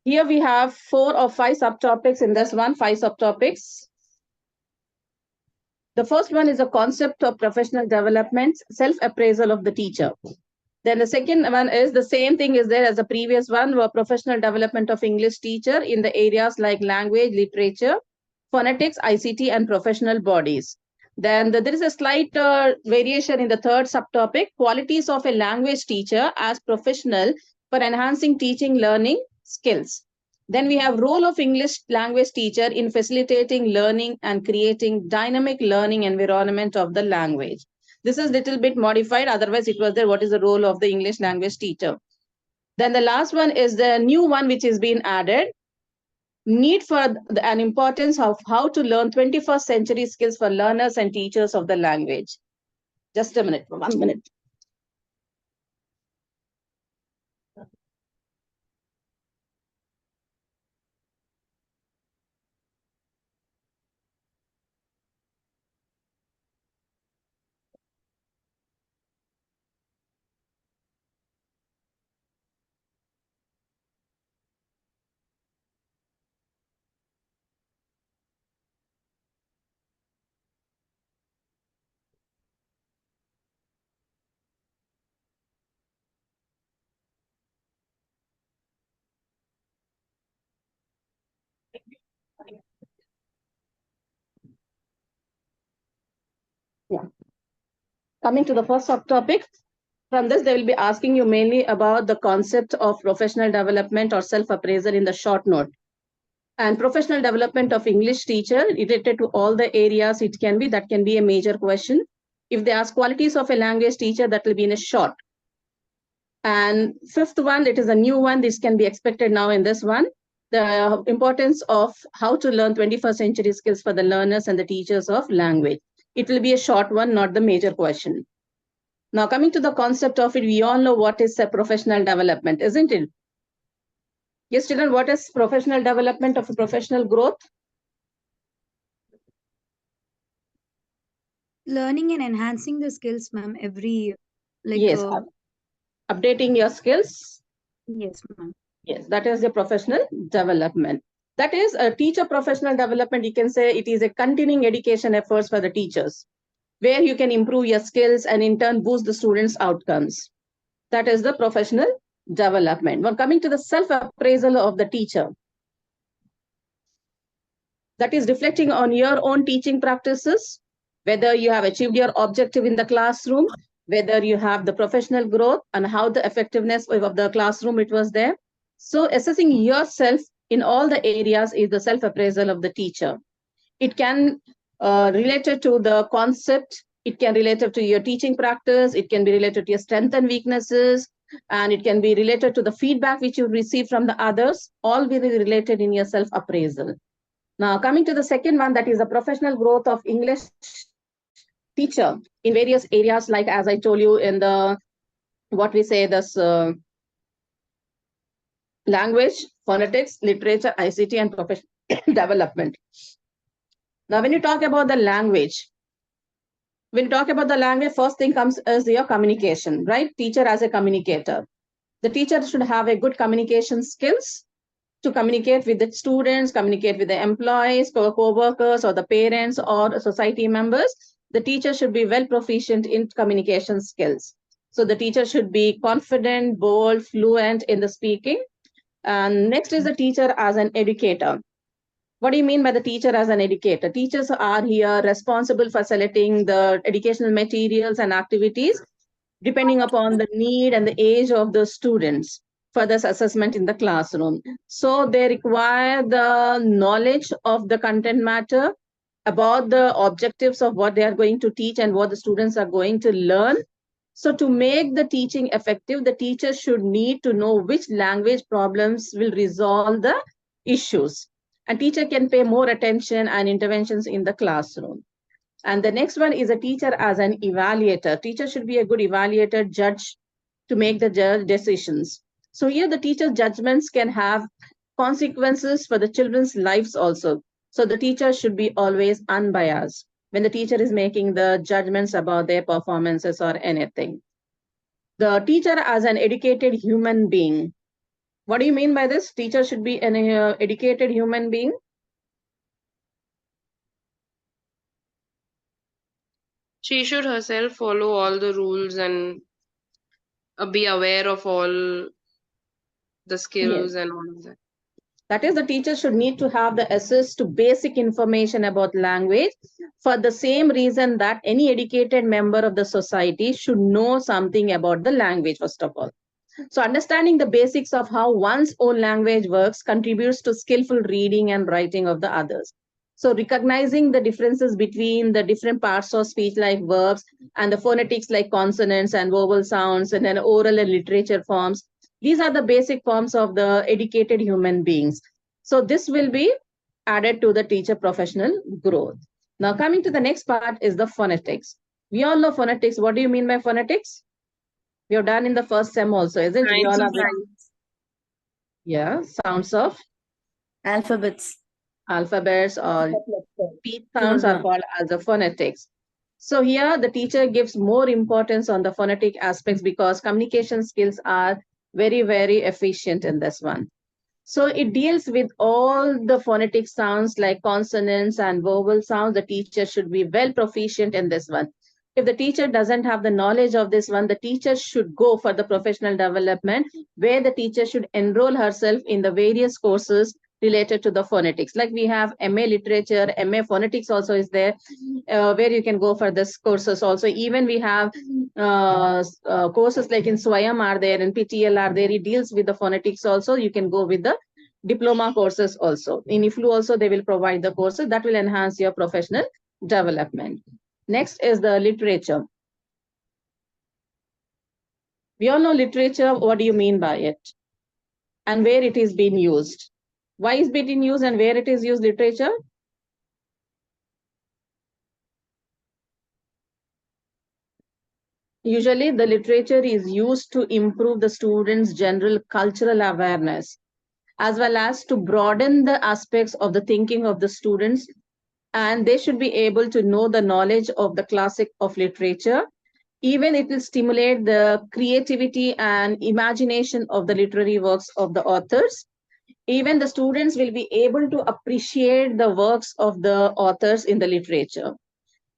Here we have 4 or 5 subtopics in this one, 5 subtopics. The first one is a concept of professional development, self-appraisal of the teacher. Then the second one is the same thing is there as the previous one, were professional development of English teacher in the areas like language, literature, phonetics, ICT, and professional bodies. Then there is a slight variation in the third subtopic, qualities of a language teacher as professional for enhancing teaching learning skills. Then we have role of English language teacher in facilitating learning and creating dynamic learning environment of the language. This is little bit modified. Otherwise, it was there. What is the role of the English language teacher? Then the last one is the new one, which is being added. Need for an importance of how to learn 21st century skills for learners and teachers of the language. Just a minute, 1 minute. Yeah. Coming to the first subtopic, from this, they will be asking you mainly about the concept of professional development or self-appraisal in the short note. And professional development of English teacher related to all the areas it can be, that can be a major question. If they ask qualities of a language teacher, that will be in a short. And fifth one, it is a new one. This can be expected now in this one. The importance of how to learn 21st century skills for the learners and the teachers of language. It will be a short one, not the major question. Now, coming to the concept of it, we all know what is a professional development, isn't it? Yes, children, what is professional development of a professional growth? Learning and enhancing the skills, ma'am, every like yes, updating your skills. Yes, ma'am. Yes, that is the professional development. That is a teacher professional development. You can say it is a continuing education efforts for the teachers, where you can improve your skills and in turn boost the students' outcomes. That is the professional development. When coming to the self-appraisal of the teacher, that is reflecting on your own teaching practices, whether you have achieved your objective in the classroom, whether you have the professional growth and how the effectiveness of the classroom it was there. So assessing yourself in all the areas is the self-appraisal of the teacher. It can related to the concept, it can related to your teaching practice, it can be related to your strengths and weaknesses, and it can be related to the feedback which you receive from the others, all will be related in your self-appraisal. Now, coming to the second one, that is the professional growth of English teacher in various areas, like as I told you in the, what we say, this language, phonetics, literature, ICT, and professional development. Now, when you talk about the language, first thing comes is your communication, right? Teacher as a communicator. The teacher should have a good communication skills to communicate with the students, communicate with the employees, co-workers, or the parents, or society members. The teacher should be well proficient in communication skills. So the teacher should be confident, bold, fluent in the speaking. And next is the teacher as an educator. What do you mean by the teacher as an educator? Teachers are here responsible for selecting the educational materials and activities depending upon the need and the age of the students for this assessment in the classroom. So they require the knowledge of the content matter, about the objectives of what they are going to teach and what the students are going to learn. So to make the teaching effective, the teacher should need to know which language problems will resolve the issues. And teacher can pay more attention and interventions in the classroom. And the next one is a teacher as an evaluator. Teacher should be a good evaluator, judge to make the decisions. So here the teacher's judgments can have consequences for the children's lives also. So the teacher should be always unbiased when the teacher is making the judgments about their performances or anything. The teacher as an educated human being. What do you mean by this? Teacher should be an educated human being. She should herself follow all the rules and be aware of all the skills and all of that. That is, the teacher should need to have the access to basic information about language for the same reason that any educated member of the society should know something about the language, first of all. So understanding the basics of how one's own language works contributes to skillful reading and writing of the others. So recognizing the differences between the different parts of speech like verbs and the phonetics like consonants and vowel sounds and then oral and literature forms. These are the basic forms of the educated human beings. So this will be added to the teacher professional growth. Now coming to the next part is the phonetics. We all know phonetics. What do you mean by phonetics? We have done in the first sem also, isn't it? We all have sounds of Alphabets. alphabets or speech sounds are called as the phonetics. So here the teacher gives more importance on the phonetic aspects because communication skills are very, very efficient in this one. So it deals with all the phonetic sounds like consonants and vowel sounds. The teacher should be well proficient in this one. If the teacher doesn't have the knowledge of this one, the teacher should go for the professional development where the teacher should enroll herself in the various courses related to the phonetics. Like we have MA literature, MA phonetics also is there, where you can go for this courses also. Even we have courses like in Swayam are there and PTL are there. It deals with the phonetics also. You can go with the diploma courses also. In IFLU also, they will provide the courses that will enhance your professional development. Next is the literature. We all know literature. What do you mean by it? And where it is being used? Why is it being used and where it is used, literature? Usually the literature is used to improve the students' general cultural awareness, as well as to broaden the aspects of the thinking of the students. And they should be able to know the knowledge of the classic of literature. Even it will stimulate the creativity and imagination of the literary works of the authors. Even the students will be able to appreciate the works of the authors in the literature.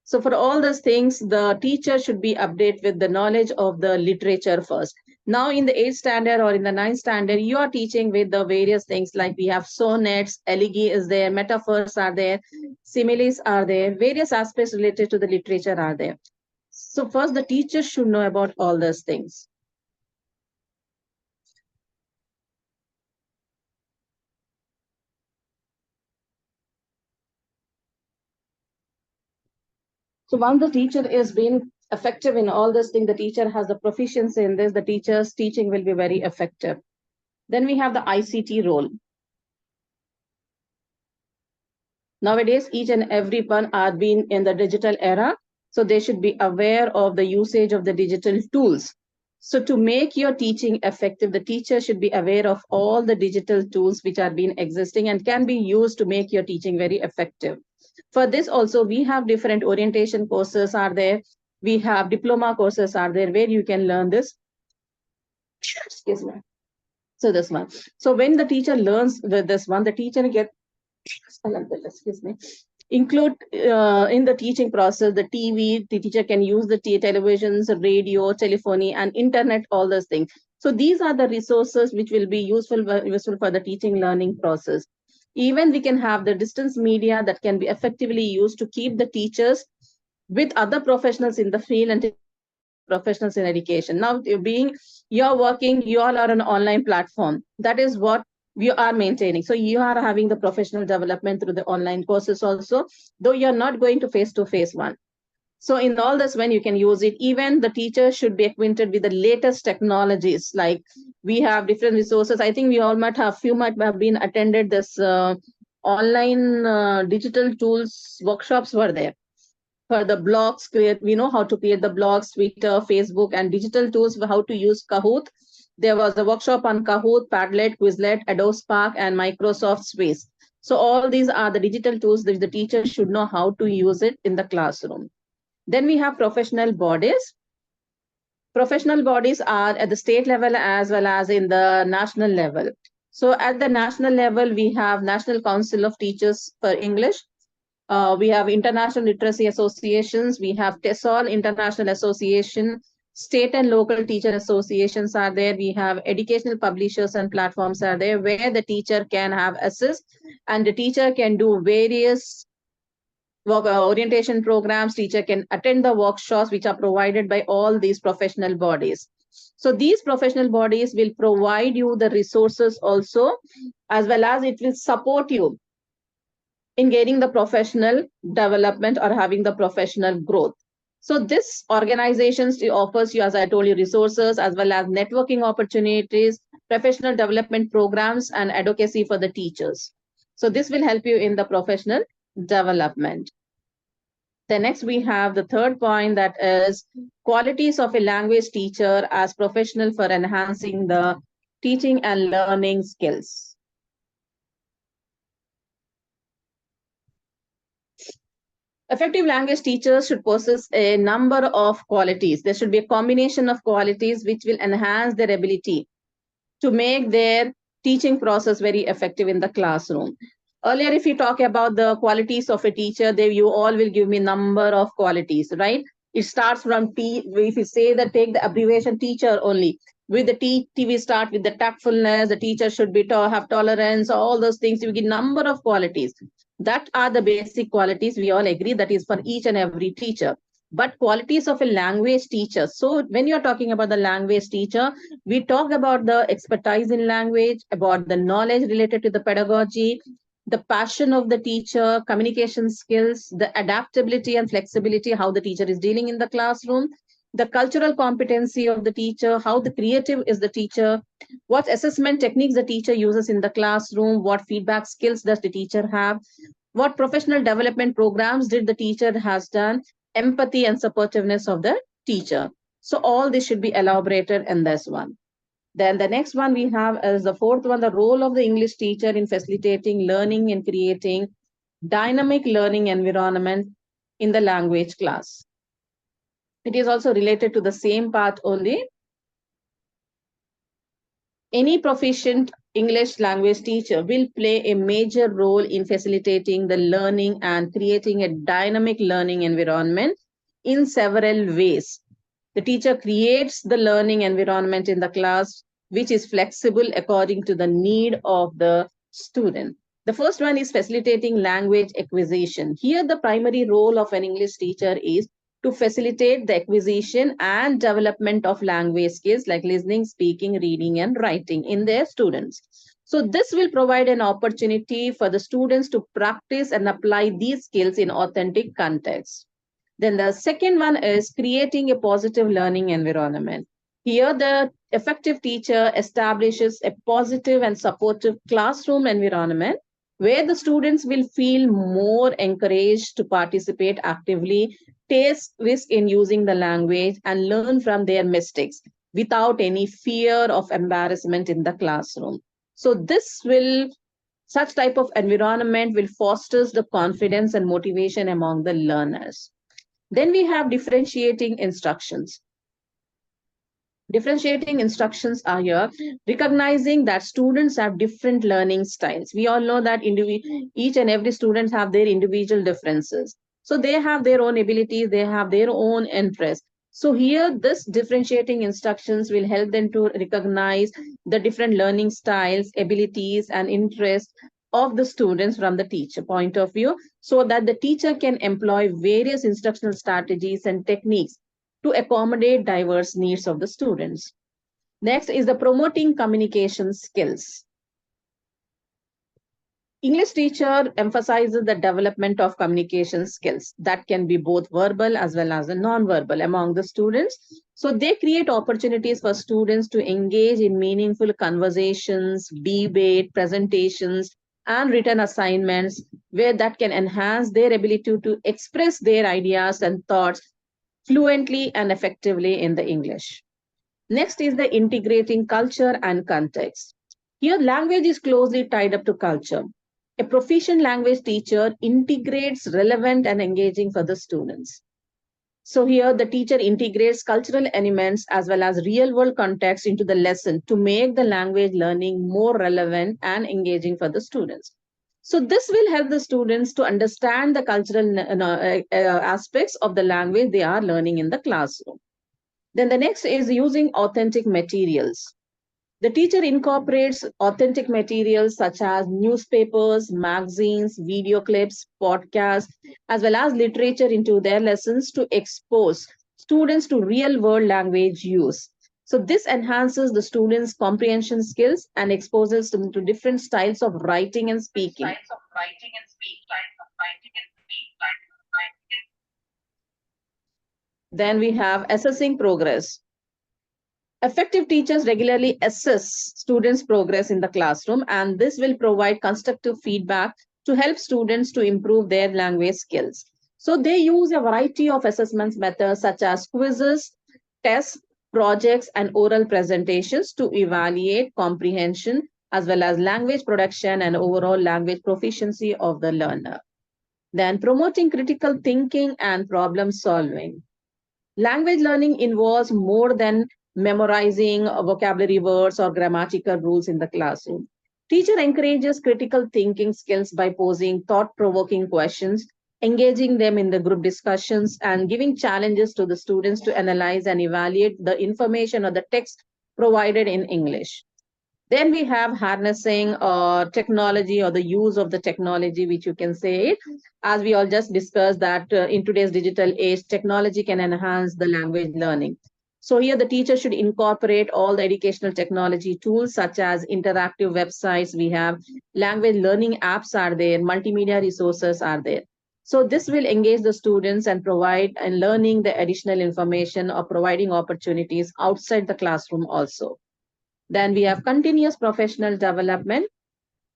So for all those things, the teacher should be updated with the knowledge of the literature first. Now in the 8th standard or in the 9th standard, you are teaching with the various things like we have sonnets, elegy is there, metaphors are there, similes are there, various aspects related to the literature are there. So first the teacher should know about all those things. So once the teacher is being effective in all this thing, the teacher has the proficiency in this, the teacher's teaching will be very effective. Then we have the ICT role. Nowadays, each and every one are being in the digital era, so they should be aware of the usage of the digital tools. So to make your teaching effective, the teacher should be aware of all the digital tools which are being existing and can be used to make your teaching very effective. For this also, we have different orientation courses are there. We have diploma courses are there where you can learn this. Excuse me. So this one. So when the teacher learns with this one, the teacher gets, excuse me, include in the teaching process, the TV, the teacher can use the televisions, radio, telephony, and internet, all those things. So these are the resources which will be useful for the teaching learning process. Even we can have the distance media that can be effectively used to keep the teachers with other professionals in the field and professionals in education. Now, you're working, you all are an online platform. That is what we are maintaining. So you are having the professional development through the online courses also, though you're not going to face-to-face one. So in all this, when you can use it, even the teacher should be acquainted with the latest technologies. Like we have different resources. I think we all few might have been attended this online digital tools workshops were there. For the blogs, we know how to create the blogs, Twitter, Facebook, and digital tools for how to use Kahoot. There was a workshop on Kahoot, Padlet, Quizlet, Adobe Spark, and Microsoft Space. So all these are the digital tools that the teacher should know how to use it in the classroom. Then we have professional bodies. Professional bodies are at the state level as well as in the national level. So at the national level, we have National Council of Teachers for English. We have International Literacy Associations. We have TESOL International Association. State and local teacher associations are there. We have educational publishers and platforms are there where the teacher can have access, and the teacher can do various orientation programs. Teacher can attend the workshops which are provided by all these professional bodies. So these professional bodies will provide you the resources also, as well as it will support you in getting the professional development or having the professional growth. So this organizations offers you, as I told you, resources as well as networking opportunities, professional development programs, and advocacy for the teachers. So this will help you in the professional development. Then next we have the third point, that is qualities of a language teacher as professional for enhancing the teaching and learning skills. Effective language teachers should possess a number of qualities. There should be a combination of qualities which will enhance their ability to make their teaching process very effective in the classroom. Earlier, if you talk about the qualities of a teacher, you all will give me number of qualities, right? It starts from T. If you say that, take the abbreviation teacher only. With the T, we start with the tactfulness. The teacher should be have tolerance. All those things. You get number of qualities. That are the basic qualities. We all agree that is for each and every teacher. But qualities of a language teacher. So when you're talking about the language teacher, we talk about the expertise in language, about the knowledge related to the pedagogy, the passion of the teacher, communication skills, the adaptability and flexibility, how the teacher is dealing in the classroom, the cultural competency of the teacher, how the creative is the teacher, what assessment techniques the teacher uses in the classroom, what feedback skills does the teacher have, what professional development programs did the teacher has done, empathy and supportiveness of the teacher. So all this should be elaborated in this one. Then the next one we have is the fourth one, the role of the English teacher in facilitating learning and creating dynamic learning environment in the language class. It is also related to the same part only. Any proficient English language teacher will play a major role in facilitating the learning and creating a dynamic learning environment in several ways. The teacher creates the learning environment in the class, which is flexible according to the need of the student. The first one is facilitating language acquisition. Here, the primary role of an English teacher is to facilitate the acquisition and development of language skills like listening, speaking, reading, and writing in their students. So this will provide an opportunity for the students to practice and apply these skills in authentic contexts. Then the second one is creating a positive learning environment. Here, the effective teacher establishes a positive and supportive classroom environment where the students will feel more encouraged to participate actively, take risk in using the language, and learn from their mistakes without any fear of embarrassment in the classroom. So such type of environment will foster the confidence and motivation among the learners. Then we have differentiating instructions. Differentiating instructions are here, recognizing that students have different learning styles. We all know that each and every student have their individual differences. So they have their own abilities, they have their own interests. So here, this differentiating instructions will help them to recognize the different learning styles, abilities, and interests of the students from the teacher point of view, so that the teacher can employ various instructional strategies and techniques to accommodate diverse needs of the students. Next is the promoting communication skills. English teacher emphasizes the development of communication skills that can be both verbal as well as non-verbal among the students. So they create opportunities for students to engage in meaningful conversations, debate, presentations, and written assignments where that can enhance their ability to express their ideas and thoughts fluently and effectively in the English. Next is the integrating culture and context. Here, language is closely tied up to culture. A proficient language teacher integrates relevant and engaging for the students. So here the teacher integrates cultural elements as well as real world context into the lesson to make the language learning more relevant and engaging for the students. So this will help the students to understand the cultural aspects of the language they are learning in the classroom. Then the next is using authentic materials. The teacher incorporates authentic materials such as newspapers, magazines, video clips, podcasts, as well as literature into their lessons to expose students to real world language use. So this enhances the students' comprehension skills and exposes them to different styles of writing and speaking. Then we have assessing progress. Effective teachers regularly assess students' progress in the classroom, and this will provide constructive feedback to help students to improve their language skills. So they use a variety of assessment methods such as quizzes, tests, projects, and oral presentations to evaluate comprehension as well as language production and overall language proficiency of the learner. Then promoting critical thinking and problem solving. Language learning involves more than memorizing vocabulary words or grammatical rules in the classroom. Teacher encourages critical thinking skills by posing thought-provoking questions, engaging them in the group discussions, and giving challenges to the students to analyze and evaluate the information or the text provided in English. Then we have harnessing technology or the use of the technology, which you can say, as we all just discussed that in today's digital age, technology can enhance the language learning. So here the teacher should incorporate all the educational technology tools such as interactive websites. We have language learning apps are there, multimedia resources are there. So this will engage the students and provide and learning the additional information or providing opportunities outside the classroom also. Then we have continuous professional development.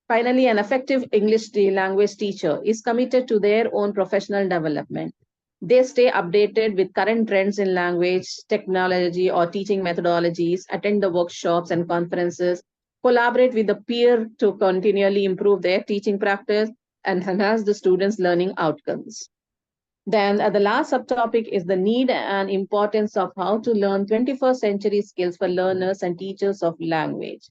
Finally, an effective English language teacher is committed to their own professional development. They stay updated with current trends in language, technology, or teaching methodologies, attend the workshops and conferences, collaborate with the peer to continually improve their teaching practice, and enhance the students' learning outcomes. Then the last subtopic is the need and importance of how to learn 21st century skills for learners and teachers of language.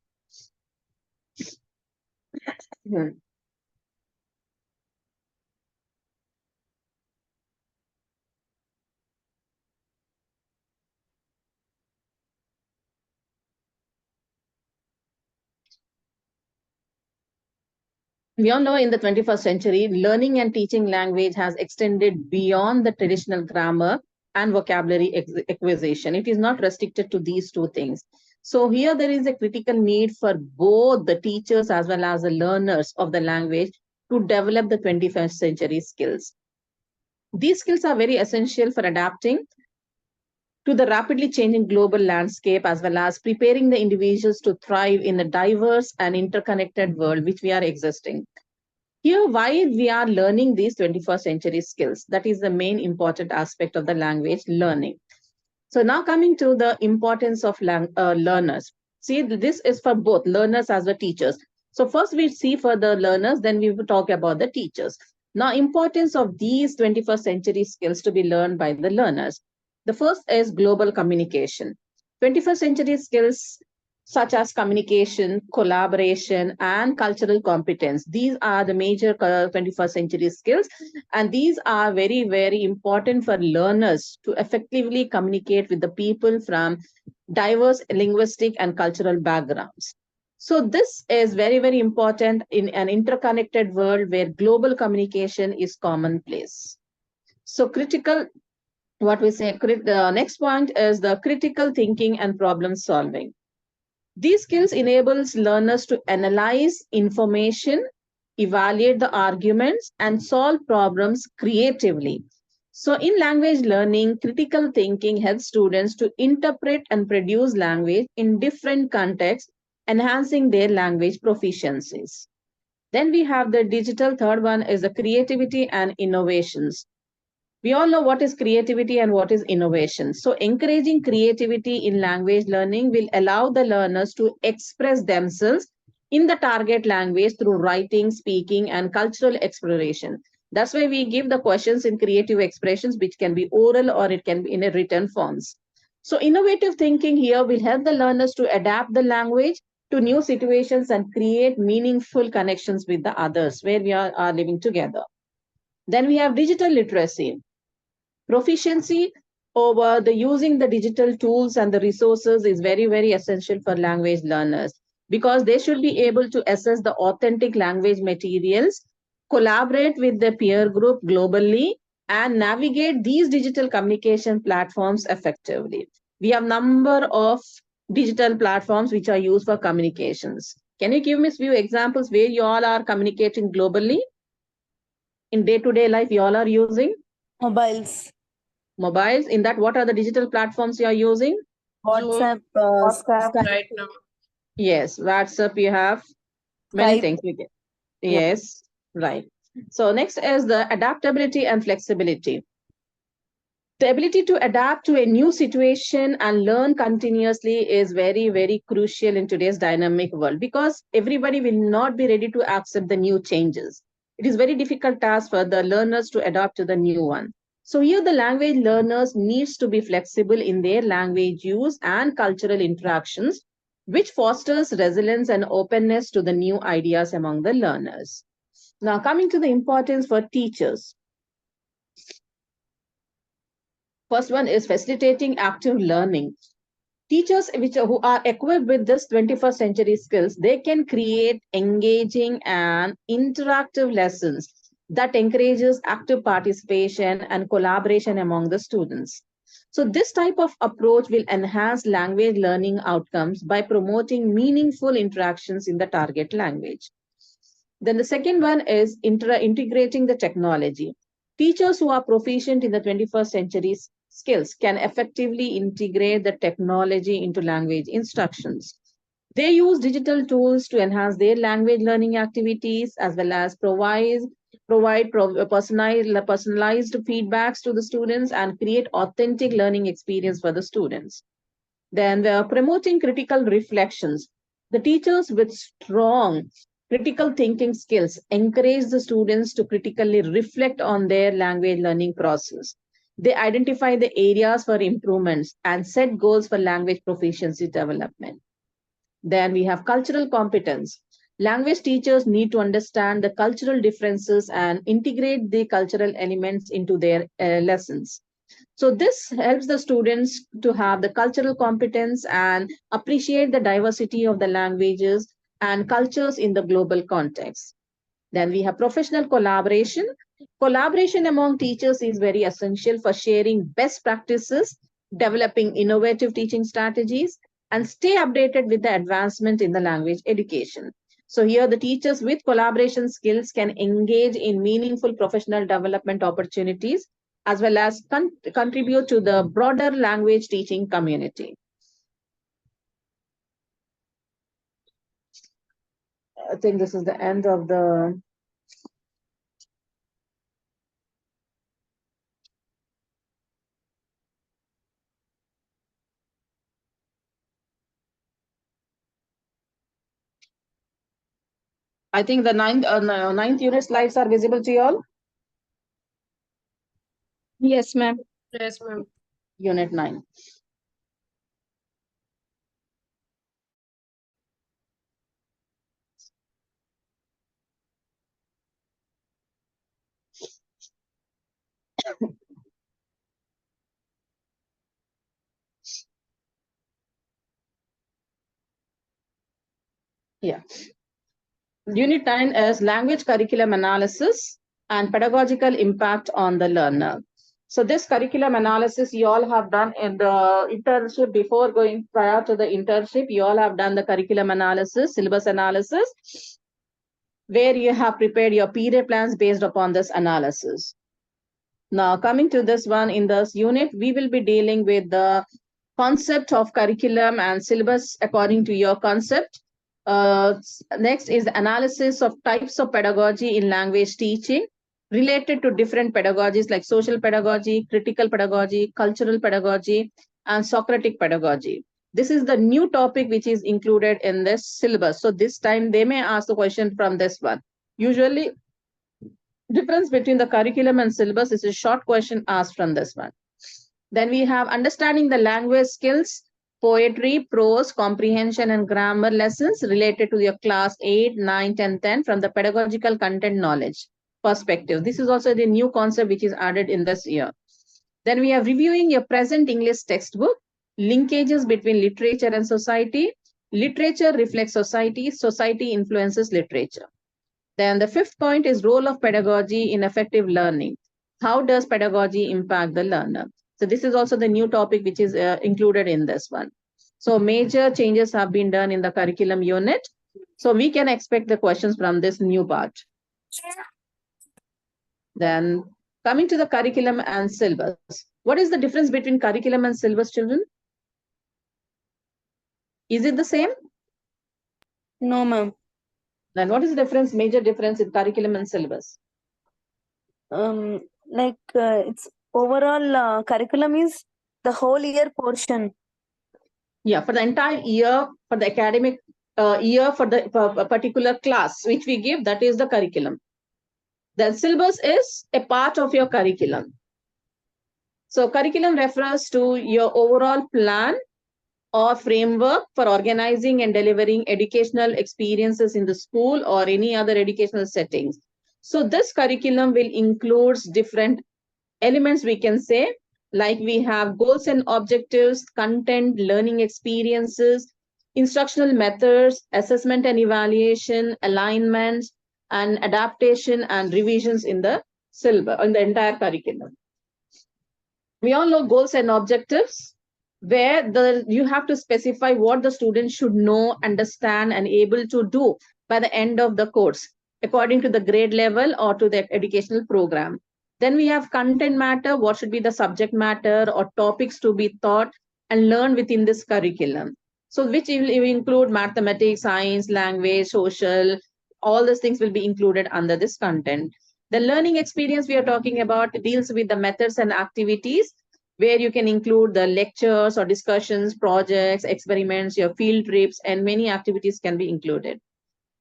We all know in the 21st century, learning and teaching language has extended beyond the traditional grammar and vocabulary acquisition. It is not restricted to these two things. So here there is a critical need for both the teachers as well as the learners of the language to develop the 21st century skills. These skills are very essential for adapting to the rapidly changing global landscape as well as preparing the individuals to thrive in the diverse and interconnected world which we are existing. Here, why we are learning these 21st century skills, that is the main important aspect of the language learning. So now coming to the importance of learners. See, this is for both learners as well as teachers. So first we see for the learners, then we will talk about the teachers. Now, importance of these 21st century skills to be learned by the learners. The first is global communication. 21st century skills such as communication, collaboration, and cultural competence. These are the major 21st century skills, and these are very, very important for learners to effectively communicate with the people from diverse linguistic and cultural backgrounds. So this is very, very important in an interconnected world where global communication is commonplace. So critical, what we say, the next point is the critical thinking and problem solving. These skills enables learners to analyze information, evaluate the arguments, and solve problems creatively. So in language learning, critical thinking helps students to interpret and produce language in different contexts, enhancing their language proficiencies. Then we have the digital. Third one is the creativity and innovations. We all know what is creativity and what is innovation. So encouraging creativity in language learning will allow the learners to express themselves in the target language through writing, speaking, and cultural exploration. That's why we give the questions in creative expressions, which can be oral or it can be in a written forms. So innovative thinking here will help the learners to adapt the language to new situations and create meaningful connections with the others where we are living together. Then we have digital literacy. Proficiency over the using the digital tools and the resources is very, very essential for language learners because they should be able to assess the authentic language materials, collaborate with the peer group globally, and navigate these digital communication platforms effectively. We have number of digital platforms which are used for communications. Can you give me a few examples where you all are communicating globally? In day-to-day life, you all are using? Mobiles. Mobiles. In that, what are the digital platforms you are using? WhatsApp. Skype. Right now. Yes, WhatsApp, you have many Skype. things. Yes, right. So next is the adaptability and flexibility. The ability to adapt to a new situation and learn continuously is very, very crucial in today's dynamic world because everybody will not be ready to accept the new changes. It is very difficult task for the learners to adapt to the new one. So here the language learners needs to be flexible in their language use and cultural interactions, which fosters resilience and openness to the new ideas among the learners. Now coming to the importance for teachers. First one is facilitating active learning. Teachers who are equipped with this 21st century skills, they can create engaging and interactive lessons that encourages active participation and collaboration among the students. So this type of approach will enhance language learning outcomes by promoting meaningful interactions in the target language. Then the second one is integrating the technology. Teachers who are proficient in the 21st century skills can effectively integrate the technology into language instructions. They use digital tools to enhance their language learning activities as well as provide personalized feedbacks to the students and create authentic learning experience for the students. Then they're promoting critical reflections. The teachers with strong critical thinking skills encourage the students to critically reflect on their language learning process. They identify the areas for improvements and set goals for language proficiency development. Then we have cultural competence. Language teachers need to understand the cultural differences and integrate the cultural elements into their lessons. So this helps the students to have the cultural competence and appreciate the diversity of the languages and cultures in the global context. Then we have professional collaboration. Collaboration among teachers is very essential for sharing best practices, developing innovative teaching strategies, and stay updated with the advancement in the language education. So here the teachers with collaboration skills can engage in meaningful professional development opportunities as well as contribute to the broader language teaching community. I think this is the end of the I think the ninth unit slides are visible to you all. Yes, ma'am. Yes, ma'am. Unit 9. Yeah. Unit 9 is language curriculum analysis and pedagogical impact on the learner. So this curriculum analysis you all have done in the internship before going prior to the internship, you all have done the curriculum analysis, syllabus analysis, where you have prepared your period plans based upon this analysis. Now coming to this one, in this unit, we will be dealing with the concept of curriculum and syllabus according to your concept. Next is the analysis of types of pedagogy in language teaching related to different pedagogies like social pedagogy, critical pedagogy, cultural pedagogy, and Socratic pedagogy. This is the new topic which is included in this syllabus. So this time they may ask the question from this one. Usually difference between the curriculum and syllabus is a short question asked from this one. Then we have understanding the language skills, poetry, prose, comprehension, and grammar lessons related to your class 8, 9, 10, 10 from the pedagogical content knowledge perspective. This is also the new concept which is added in this year. Then we are reviewing your present English textbook, linkages between literature and society. Literature reflects society, society influences literature. Then the fifth point is role of pedagogy in effective learning. How does pedagogy impact the learner? So this is also the new topic which is included in this one. So major changes have been done in the curriculum unit. So we can expect the questions from this new part. Then coming to the curriculum and syllabus. What is the difference between curriculum and syllabus, children? Is it the same? No, ma'am. Then what is the difference, major difference in curriculum and syllabus? It's overall curriculum is the whole year portion. Yeah, for the entire year, for the academic year, for the particular class which we give, that is the curriculum. The syllabus is a part of your curriculum. So curriculum refers to your overall plan or framework for organizing and delivering educational experiences in the school or any other educational settings. So this curriculum will include different elements, we can say, like we have goals and objectives, content, learning experiences, instructional methods, assessment and evaluation, alignments, and adaptation and revisions in the syllabus, in the entire curriculum. We all know goals and objectives, where you have to specify what the student should know, understand, and able to do by the end of the course, according to the grade level or to the educational program. Then we have content matter, what should be the subject matter or topics to be taught and learned within this curriculum. So which will include mathematics, science, language, social, all these things will be included under this content. The learning experience we are talking about deals with the methods and activities, where you can include the lectures or discussions, projects, experiments, your field trips, and many activities can be included.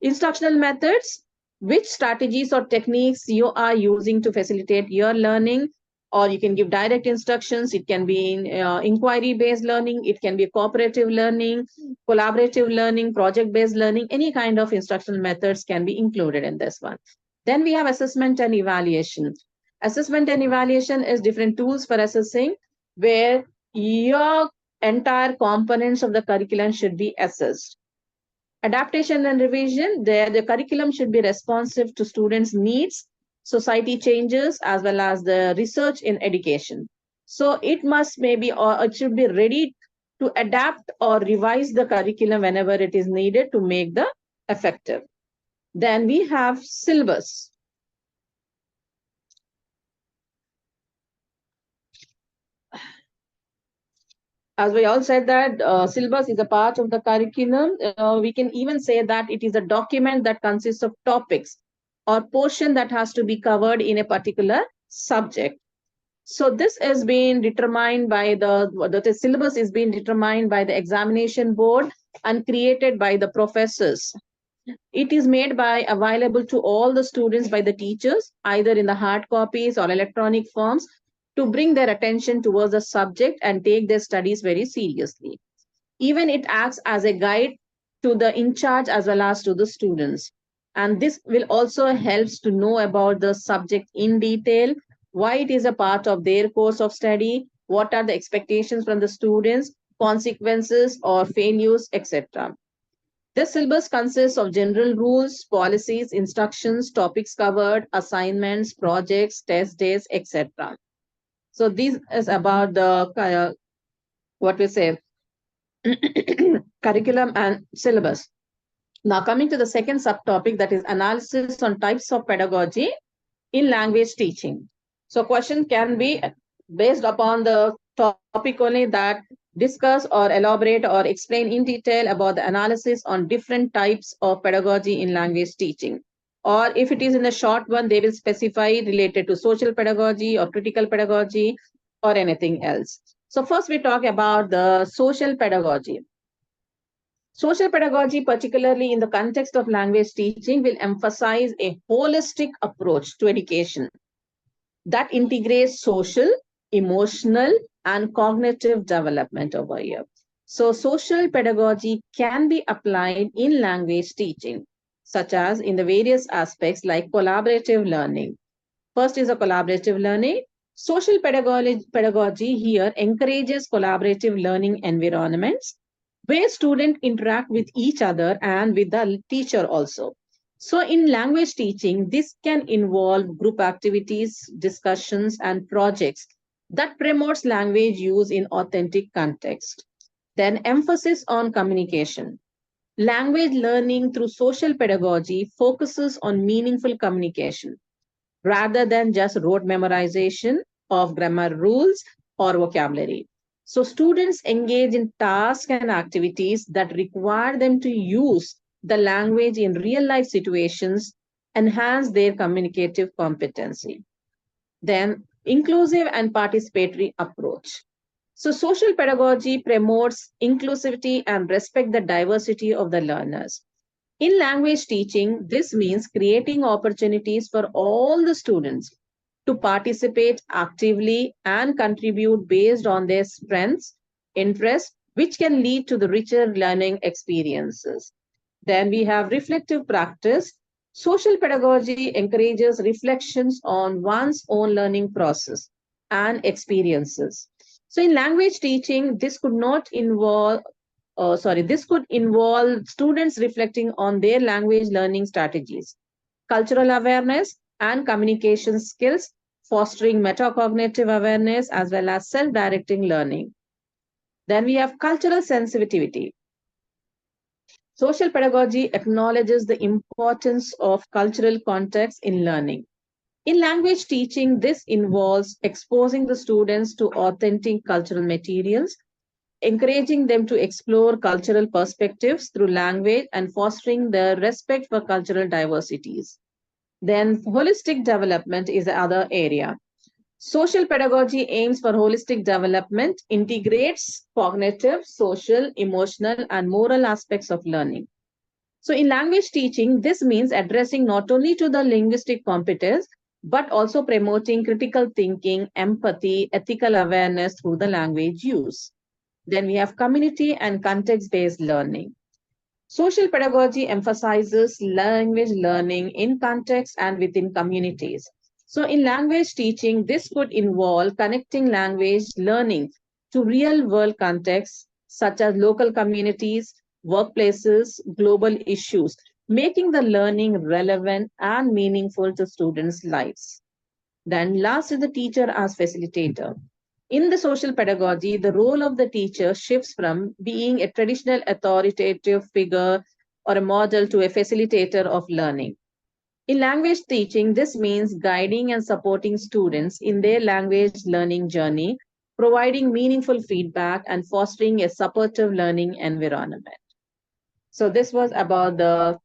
Instructional methods, which strategies or techniques you are using to facilitate your learning, or you can give direct instructions. It can be inquiry-based learning. It can be cooperative learning, collaborative learning, project-based learning. Any kind of instructional methods can be included in this one. Then we have assessment and evaluation. Assessment and evaluation is different tools for assessing, where your entire components of the curriculum should be assessed. Adaptation and revision, there the curriculum should be responsive to students' needs, society changes, as well as the research in education. So it must maybe, or it should be ready to adapt or revise the curriculum whenever it is needed to make the effective. Then we have syllabus. As we all said that syllabus is a part of the curriculum, we can even say that it is a document that consists of topics or portion that has to be covered in a particular subject. So this has been determined by the syllabus is being determined by the examination board and created by the professors. It is made available to all the students by the teachers, either in the hard copies or electronic forms, to bring their attention towards the subject and take their studies very seriously. Even it acts as a guide to the in charge as well as to the students. And this will also help to know about the subject in detail, why it is a part of their course of study, what are the expectations from the students, consequences or failures, etc. This syllabus consists of general rules, policies, instructions, topics covered, assignments, projects, test days, etc. So this is about the, what we say, curriculum and syllabus. Now coming to the second subtopic, that is analysis on types of pedagogy in language teaching. So question can be based upon the topic only, that discuss or elaborate or explain in detail about the analysis on different types of pedagogy in language teaching. Or if it is in a short one, they will specify related to social pedagogy or critical pedagogy or anything else. So first we talk about the social pedagogy. Social pedagogy, particularly in the context of language teaching, will emphasize a holistic approach to education that integrates social, emotional, and cognitive development over here. So social pedagogy can be applied in language teaching, such as in the various aspects like collaborative learning. First is a collaborative learning. Social pedagogy here encourages collaborative learning environments where students interact with each other and with the teacher also. So in language teaching, this can involve group activities, discussions, and projects that promotes language use in authentic context. Then emphasis on communication. Language learning through social pedagogy focuses on meaningful communication rather than just rote memorization of grammar rules or vocabulary. So students engage in tasks and activities that require them to use the language in real life situations, enhance their communicative competency. Then inclusive and participatory approach. So social pedagogy promotes inclusivity and respect the diversity of the learners. In language teaching, this means creating opportunities for all the students to participate actively and contribute based on their strengths, interests, which can lead to the richer learning experiences. Then we have reflective practice. Social pedagogy encourages reflections on one's own learning process and experiences. So in language teaching, this could involve students reflecting on their language learning strategies, cultural awareness, and communication skills, fostering metacognitive awareness as well as self-directing learning. Then we have cultural sensitivity. Social pedagogy acknowledges the importance of cultural context in learning. In language teaching, this involves exposing the students to authentic cultural materials, encouraging them to explore cultural perspectives through language and fostering the respect for cultural diversities. Then holistic development is the other area. Social pedagogy aims for holistic development, integrates cognitive, social, emotional, and moral aspects of learning. So in language teaching, this means addressing not only to the linguistic competence, but also promoting critical thinking, empathy, ethical awareness through the language use. Then we have community and context-based learning. Social pedagogy emphasizes language learning in context and within communities. So in language teaching, this could involve connecting language learning to real-world contexts, such as local communities, workplaces, global issues, making the learning relevant and meaningful to students' lives. Then last is the teacher as facilitator. In the social pedagogy, the role of the teacher shifts from being a traditional authoritative figure or a model to a facilitator of learning. In language teaching, this means guiding and supporting students in their language learning journey, providing meaningful feedback and fostering a supportive learning environment. So this was about the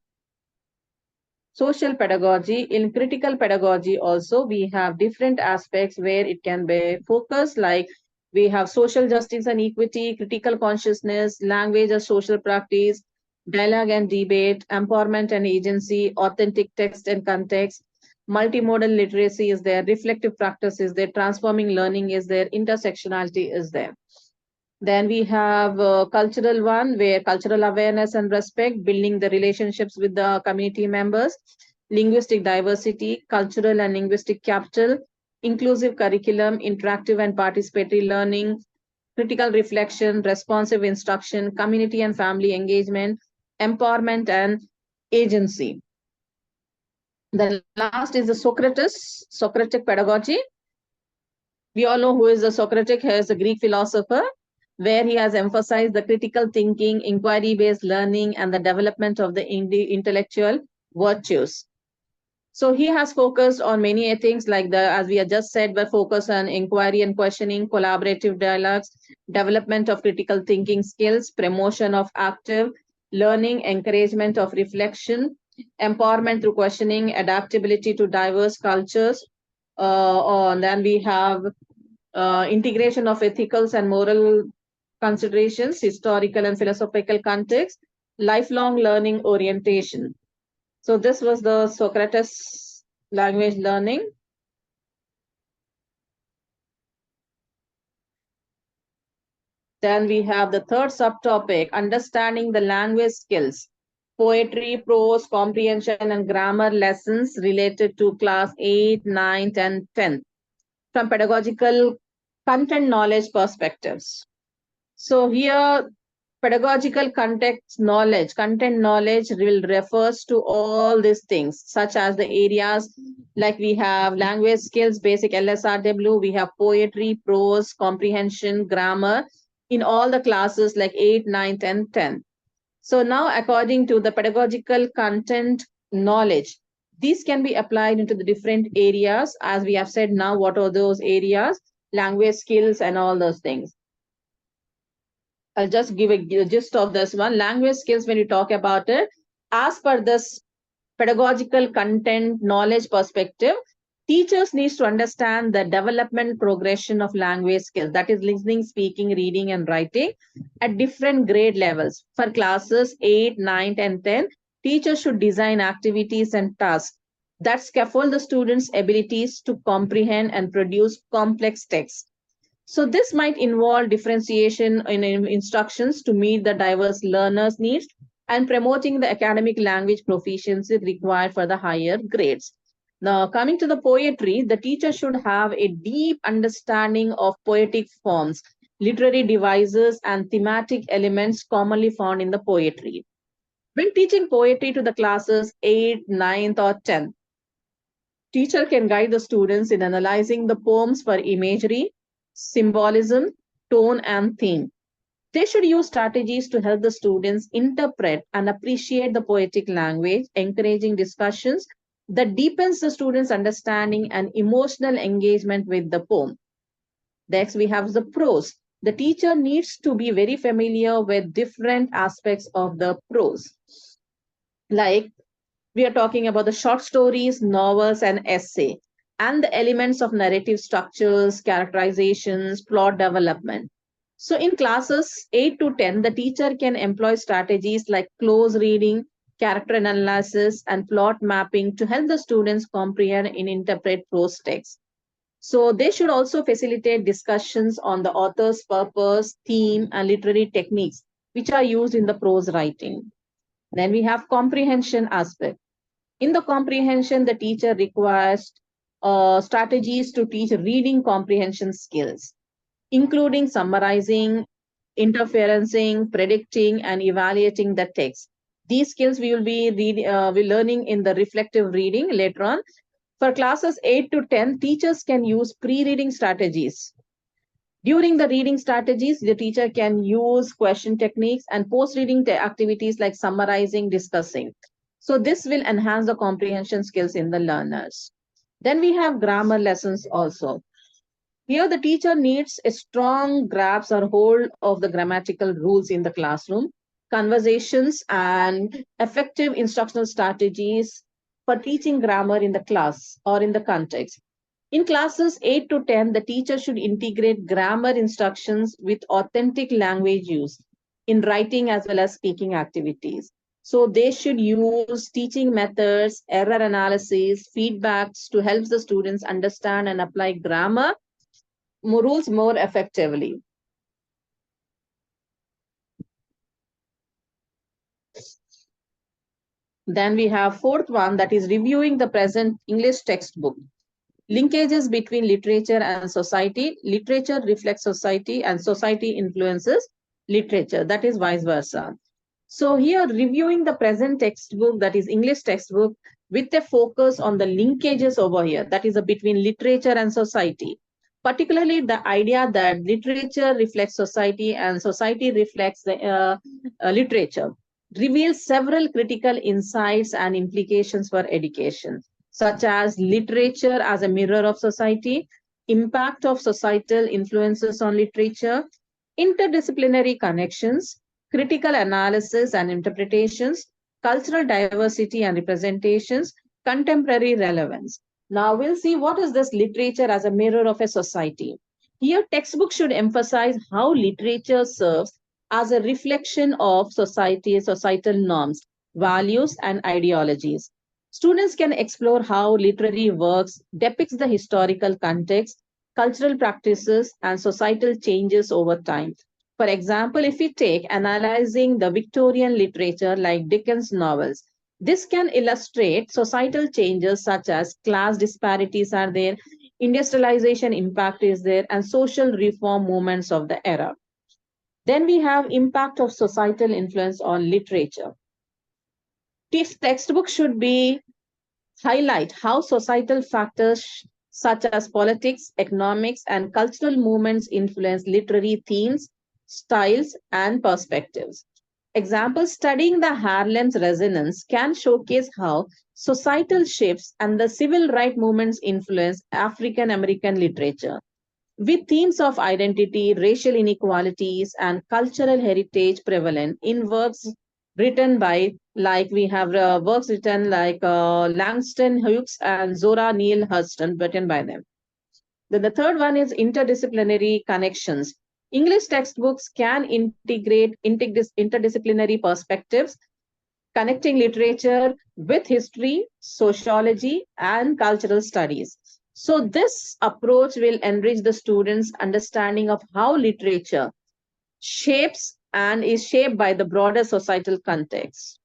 social pedagogy. In critical pedagogy also, we have different aspects where it can be focused, like we have social justice and equity, critical consciousness, language as social practice, dialogue and debate, empowerment and agency, authentic text and context, multimodal literacy is there, reflective practice is there, transforming learning is there, intersectionality is there. Then we have cultural one, where cultural awareness and respect, building the relationships with the community members, linguistic diversity, cultural and linguistic capital, inclusive curriculum, interactive and participatory learning, critical reflection, responsive instruction, community and family engagement, empowerment and agency. The last is the Socratic pedagogy. We all know who is the Socratic. He is a Greek philosopher, where he has emphasized the critical thinking, inquiry-based learning, and the development of the intellectual virtues. So he has focused on many things like as we have just said, but focus on inquiry and questioning, collaborative dialogues, development of critical thinking skills, promotion of active learning, encouragement of reflection, empowerment through questioning, adaptability to diverse cultures. Then we have integration of ethicals and moral considerations, historical and philosophical context, lifelong learning orientation. So this was the Socrates language learning. Then we have the third subtopic, understanding the language skills, poetry, prose, comprehension, and grammar lessons related to class 8, 9, and 10 from pedagogical content knowledge perspectives. So here, pedagogical content knowledge will refers to all these things, such as the areas like we have language skills, basic LSRW, we have poetry, prose, comprehension, grammar in all the classes like 8, 9, 10, 10. So now according to the pedagogical content knowledge, these can be applied into the different areas. As we have said now, what are those areas? Language skills and all those things. I'll just give a gist of this one. Language skills, when you talk about it, as per this pedagogical content knowledge perspective, teachers need to understand the development progression of language skills, that is listening, speaking, reading, and writing at different grade levels. For classes 8, 9, and 10, teachers should design activities and tasks that scaffold the students' abilities to comprehend and produce complex text. So this might involve differentiation in instructions to meet the diverse learners' needs and promoting the academic language proficiency required for the higher grades. Now, coming to the poetry, the teacher should have a deep understanding of poetic forms, literary devices, and thematic elements commonly found in the poetry. When teaching poetry to the classes 8, 9th, or 10th, teacher can guide the students in analyzing the poems for imagery, symbolism, tone, and theme. They should use strategies to help the students interpret and appreciate the poetic language, encouraging discussions that deepens the students' understanding and emotional engagement with the poem. Next, we have the prose. The teacher needs to be very familiar with different aspects of the prose. Like we are talking about the short stories, novels, and essay, and the elements of narrative structures, characterizations, plot development. So in classes 8 to 10, the teacher can employ strategies like close reading, character analysis, and plot mapping to help the students comprehend and interpret prose text. So they should also facilitate discussions on the author's purpose, theme, and literary techniques, which are used in the prose writing. Then we have comprehension aspect. In the comprehension, the teacher requires strategies to teach reading comprehension skills, including summarizing, interferencing, predicting, and evaluating the text. These skills we will be learning in the reflective reading later on. For classes 8 to 10, teachers can use pre-reading strategies. During the reading strategies, the teacher can use question techniques and post-reading activities like summarizing, discussing. So this will enhance the comprehension skills in the learners. Then we have grammar lessons also. Here the teacher needs a strong grasp or hold of the grammatical rules in the classroom, conversations, and effective instructional strategies for teaching grammar in the class or in the context. In classes 8 to 10, the teacher should integrate grammar instructions with authentic language use in writing as well as speaking activities. So they should use teaching methods, error analysis, feedbacks to help the students understand and apply grammar rules more effectively. Then we have fourth one, that is reviewing the present English textbook. Linkages between literature and society. Literature reflects society and society influences literature. That is vice versa. So here reviewing the present textbook, that is English textbook, with a focus on the linkages over here, that is between literature and society. Particularly the idea that literature reflects society and society reflects the literature reveals several critical insights and implications for education, such as literature as a mirror of society, impact of societal influences on literature, interdisciplinary connections, critical analysis and interpretations, cultural diversity and representations, contemporary relevance. Now we'll see what is this literature as a mirror of a society. Here, textbooks should emphasize how literature serves as a reflection of societal norms, values, and ideologies. Students can explore how literary works depicts the historical context, cultural practices, and societal changes over time. For example, if we take analyzing the Victorian literature like Dickens' novels, this can illustrate societal changes such as class disparities are there, industrialization impact is there, and social reform movements of the era. Then we have impact of societal influence on literature. This textbook should be highlight how societal factors such as politics, economics, and cultural movements influence literary themes, styles, and perspectives. Examples studying the Harlem's resonance can showcase how societal shifts and the civil rights movements influence African American literature, with themes of identity, racial inequalities, and cultural heritage prevalent in works written by, like we have works written like Langston Hughes and Zora Neale Hurston, written by them. Then the third one is interdisciplinary connections. English textbooks can integrate interdisciplinary perspectives, connecting literature with history, sociology, and cultural studies. So this approach will enrich the students' understanding of how literature shapes and is shaped by the broader societal context.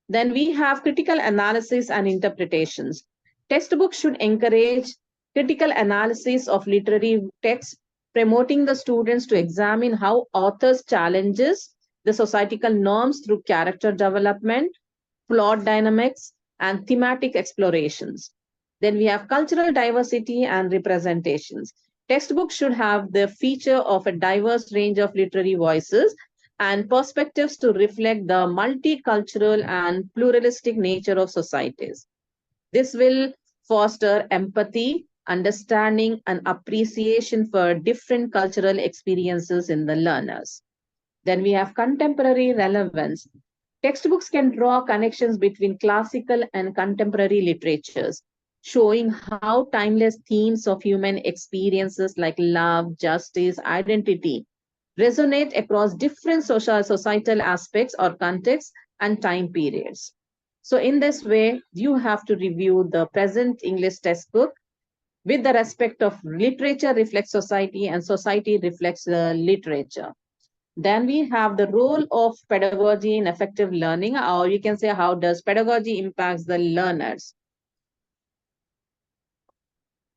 Then we have critical analysis and interpretations. Textbooks should encourage critical analysis of literary texts, promoting the students to examine how authors challenges the societal norms through character development, plot dynamics, and thematic explorations. Then we have cultural diversity and representations. Textbooks should have the feature of a diverse range of literary voices and perspectives to reflect the multicultural and pluralistic nature of societies. This will foster empathy, understanding, and appreciation for different cultural experiences in the learners. Then we have contemporary relevance. Textbooks can draw connections between classical and contemporary literatures, showing how timeless themes of human experiences like love, justice, identity resonate across different societal aspects or contexts and time periods. So in this way, you have to review the present English textbook with the respect of literature reflects society and society reflects literature. Then we have the role of pedagogy in effective learning, or you can say how does pedagogy impacts the learners.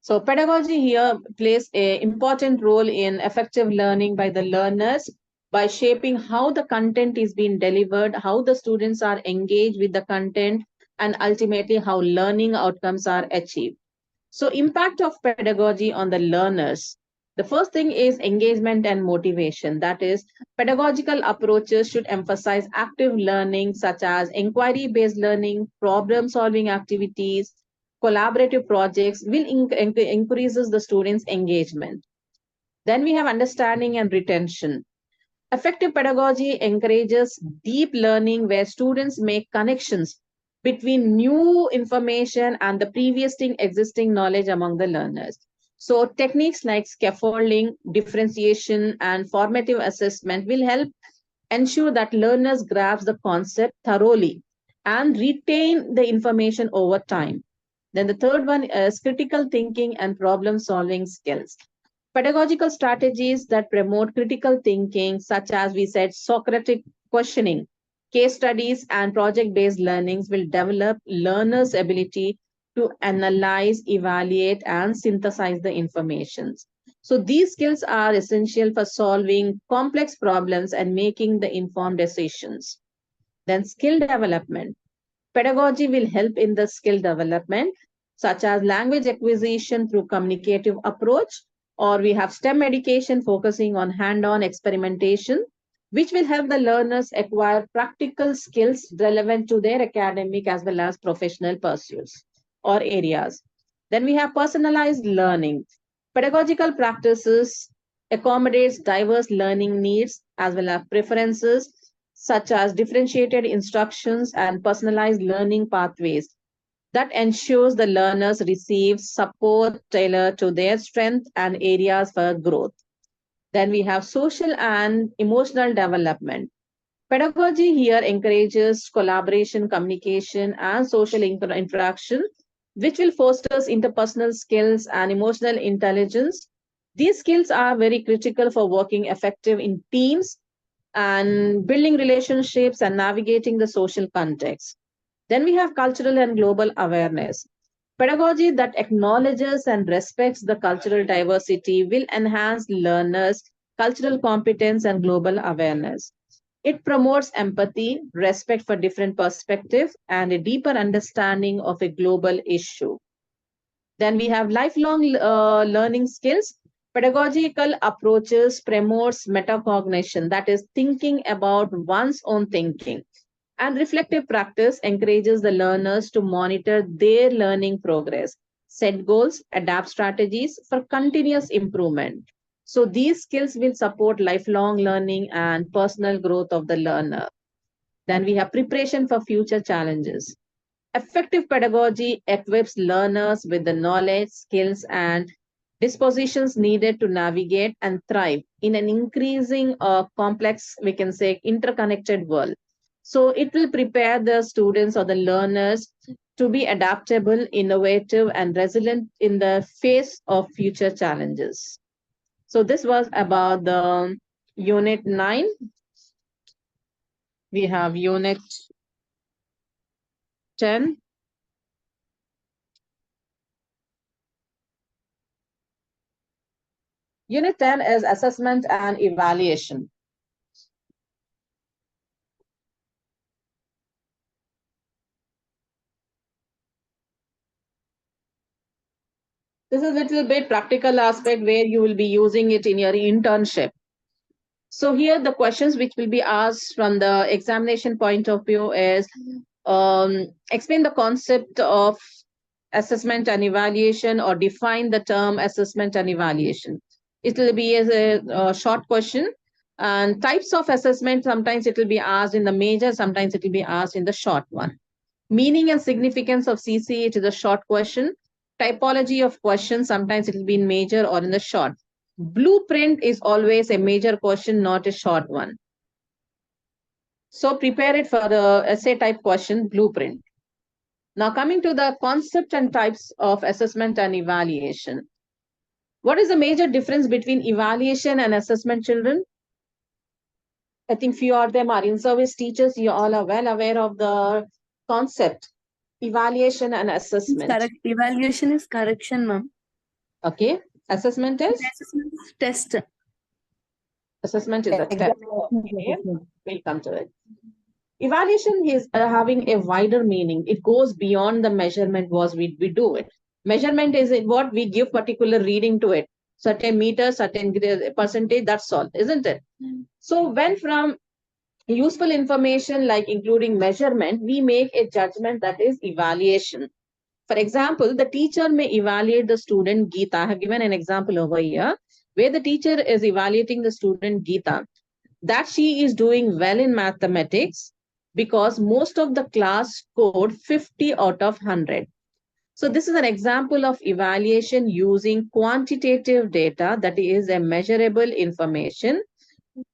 So pedagogy here plays an important role in effective learning by the learners by shaping how the content is being delivered, how the students are engaged with the content, and ultimately how learning outcomes are achieved. So impact of pedagogy on the learners. The first thing is engagement and motivation. That is, pedagogical approaches should emphasize active learning such as inquiry-based learning, problem-solving activities, collaborative projects will increases the students' engagement. Then we have understanding and retention. Effective pedagogy encourages deep learning where students make connections between new information and the previously existing knowledge among the learners. So techniques like scaffolding, differentiation, and formative assessment will help ensure that learners grasp the concept thoroughly and retain the information over time. Then the third one is critical thinking and problem solving skills. Pedagogical strategies that promote critical thinking, such as we said, Socratic questioning, case studies, and project-based learnings will develop learners' ability to analyze, evaluate, and synthesize the information. So these skills are essential for solving complex problems and making the informed decisions. Then skill development. Pedagogy will help in the skill development, such as language acquisition through communicative approach, or we have STEM education focusing on hand-on experimentation, which will help the learners acquire practical skills relevant to their academic as well as professional pursuits or areas. Then we have personalized learning. Pedagogical practices accommodates diverse learning needs as well as preferences, such as differentiated instructions and personalized learning pathways that ensures the learners receive support tailored to their strength and areas for growth. Then we have social and emotional development. Pedagogy here encourages collaboration, communication, and social interaction, which will foster interpersonal skills and emotional intelligence. These skills are very critical for working effective in teams and building relationships and navigating the social context. Then we have cultural and global awareness. Pedagogy that acknowledges and respects the cultural diversity will enhance learners' cultural competence and global awareness. It promotes empathy, respect for different perspectives, and a deeper understanding of a global issue. Then we have lifelong learning skills. Pedagogical approaches promotes metacognition, that is thinking about one's own thinking. And reflective practice encourages the learners to monitor their learning progress, set goals, adapt strategies for continuous improvement. So these skills will support lifelong learning and personal growth of the learner. Then we have preparation for future challenges. Effective pedagogy equips learners with the knowledge, skills, and dispositions needed to navigate and thrive in an increasing complex, we can say, interconnected world. So it will prepare the students or the learners to be adaptable, innovative, and resilient in the face of future challenges. So this was about the Unit 9. We have Unit 10. Unit 10 is assessment and evaluation. This is a little bit practical aspect where you will be using it in your internship. So here the questions which will be asked from the examination point of view is explain the concept of assessment and evaluation or define the term assessment and evaluation. It will be a short question, and types of assessment, sometimes it will be asked in the major, sometimes it will be asked in the short one. Meaning and significance of CC, it is a short question. Typology of questions, sometimes it will be in major or in the short. Blueprint is always a major question, not a short one. So prepare it for the essay type question, blueprint. Now coming to the concept and types of assessment and evaluation. What is the major difference between evaluation and assessment, children? I think few of them are in-service teachers. You all are well aware of the concept, evaluation and assessment. Correct. Evaluation is correction, ma'am. Okay. Assessment is? Assessment is test. Assessment is a test. Okay. We'll come to it. Evaluation is having a wider meaning. It goes beyond the measurement was we do it. Measurement is what we give particular reading to it. Certain meter, certain percentage, that's all, isn't it? So when from useful information like including measurement, we make a judgment, that is evaluation. For example, the teacher may evaluate the student Geeta. I have given an example over here where the teacher is evaluating the student Geeta, that she is doing well in mathematics because most of the class scored 50 out of 100. So this is an example of evaluation using quantitative data, that is a measurable information.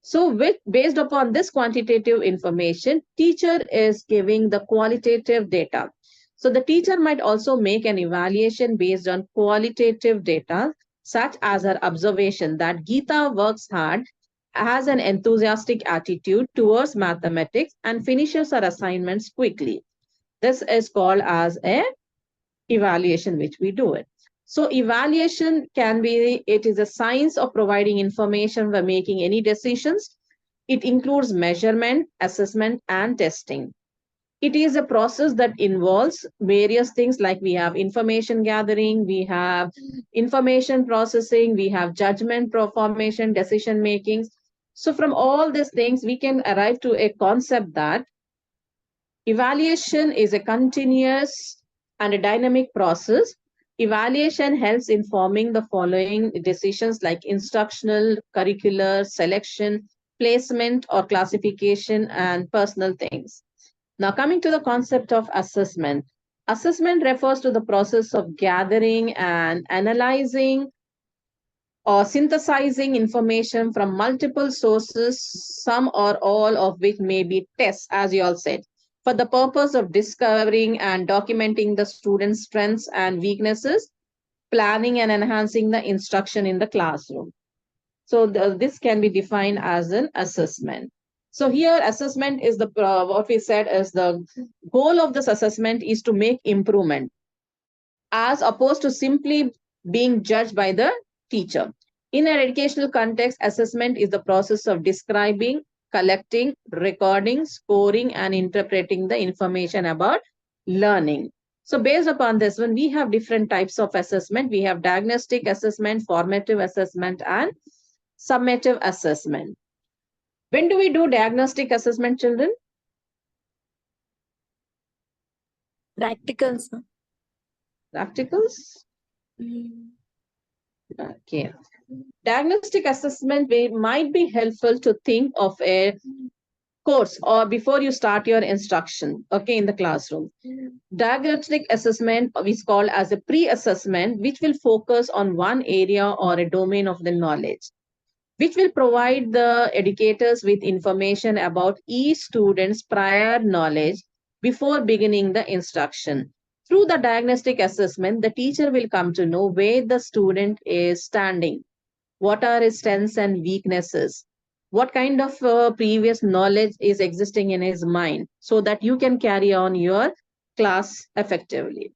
So based upon this quantitative information, teacher is giving the qualitative data. So the teacher might also make an evaluation based on qualitative data, such as her observation that Geeta works hard, has an enthusiastic attitude towards mathematics, and finishes her assignments quickly. This is called as a evaluation, which we do it. So evaluation can be, it is a science of providing information for making any decisions. It includes measurement, assessment, and testing. It is a process that involves various things, like we have information gathering, we have information processing, we have judgment formation, decision making. So from all these things, we can arrive to a concept that evaluation is a continuous and a dynamic process. Evaluation helps in forming the following decisions like instructional, curricular, selection, placement or classification, and personal things. Now coming to the concept of assessment. Assessment refers to the process of gathering and analyzing or synthesizing information from multiple sources, some or all of which may be tests, as you all said, for the purpose of discovering and documenting the students' strengths and weaknesses, planning and enhancing the instruction in the classroom. So this can be defined as an assessment. So here assessment is the, what we said is the goal of this assessment is to make improvement as opposed to simply being judged by the teacher. In an educational context, assessment is the process of describing, collecting, recording, scoring, and interpreting the information about learning. So based upon this one, we have different types of assessment. We have diagnostic assessment, formative assessment, and summative assessment. When do we do diagnostic assessment, children? Practicals. Practicals? Okay. Diagnostic assessment might be helpful to think of a course or before you start your instruction, okay, in the classroom. Diagnostic assessment is called as a pre-assessment, which will focus on one area or a domain of the knowledge, which will provide the educators with information about each student's prior knowledge before beginning the instruction. Through the diagnostic assessment, the teacher will come to know where the student is standing, what are his strengths and weaknesses, what kind of previous knowledge is existing in his mind, so that you can carry on your class effectively.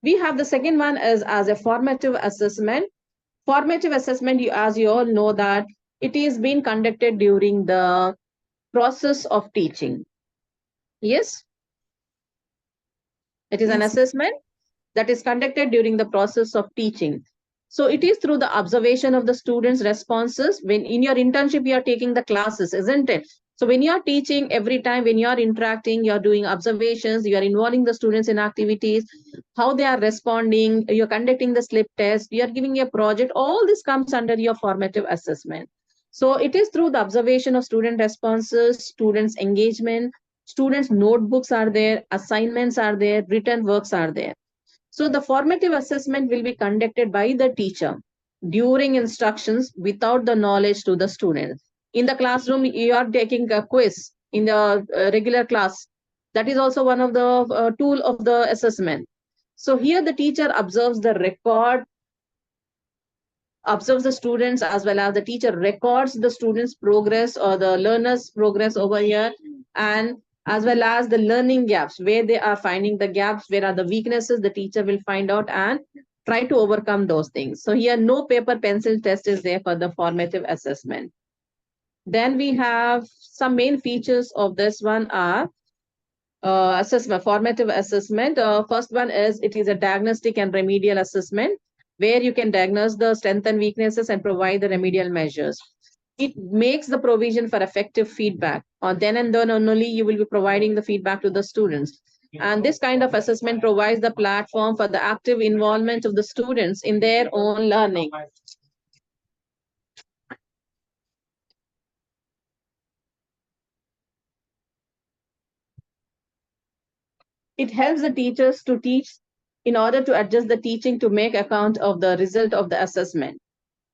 We have the second one as a formative assessment. Formative assessment, as you all know, that it is being conducted during the process of teaching. Yes? It is an Yes. assessment that is conducted during the process of teaching. So it is through the observation of the students' responses. When in your internship, you are taking the classes, isn't it? So when you are teaching, every time when you are interacting, you are doing observations, you are involving the students in activities, how they are responding, you're conducting the slip test, you are giving a project, all this comes under your formative assessment. So it is through the observation of student responses, students' engagement, students' notebooks are there, assignments are there, written works are there. So the formative assessment will be conducted by the teacher during instructions without the knowledge to the student. In the classroom, you are taking a quiz in the regular class. That is also one of the tool of the assessment. So here the teacher observes the record, observes the students, as well as the teacher records the students' progress or the learner's progress over here, and as well as the learning gaps, where they are finding the gaps, where are the weaknesses, the teacher will find out and try to overcome those things. So here no paper pencil test is there for the formative assessment. Then we have some main features of this one are assessment, formative assessment. First one is it is a diagnostic and remedial assessment, where you can diagnose the strengths and weaknesses and provide the remedial measures. It makes the provision for effective feedback. Then and then only you will be providing the feedback to the students. And this kind of assessment provides the platform for the active involvement of the students in their own learning. It helps the teachers to teach in order to adjust the teaching to make account of the result of the assessment.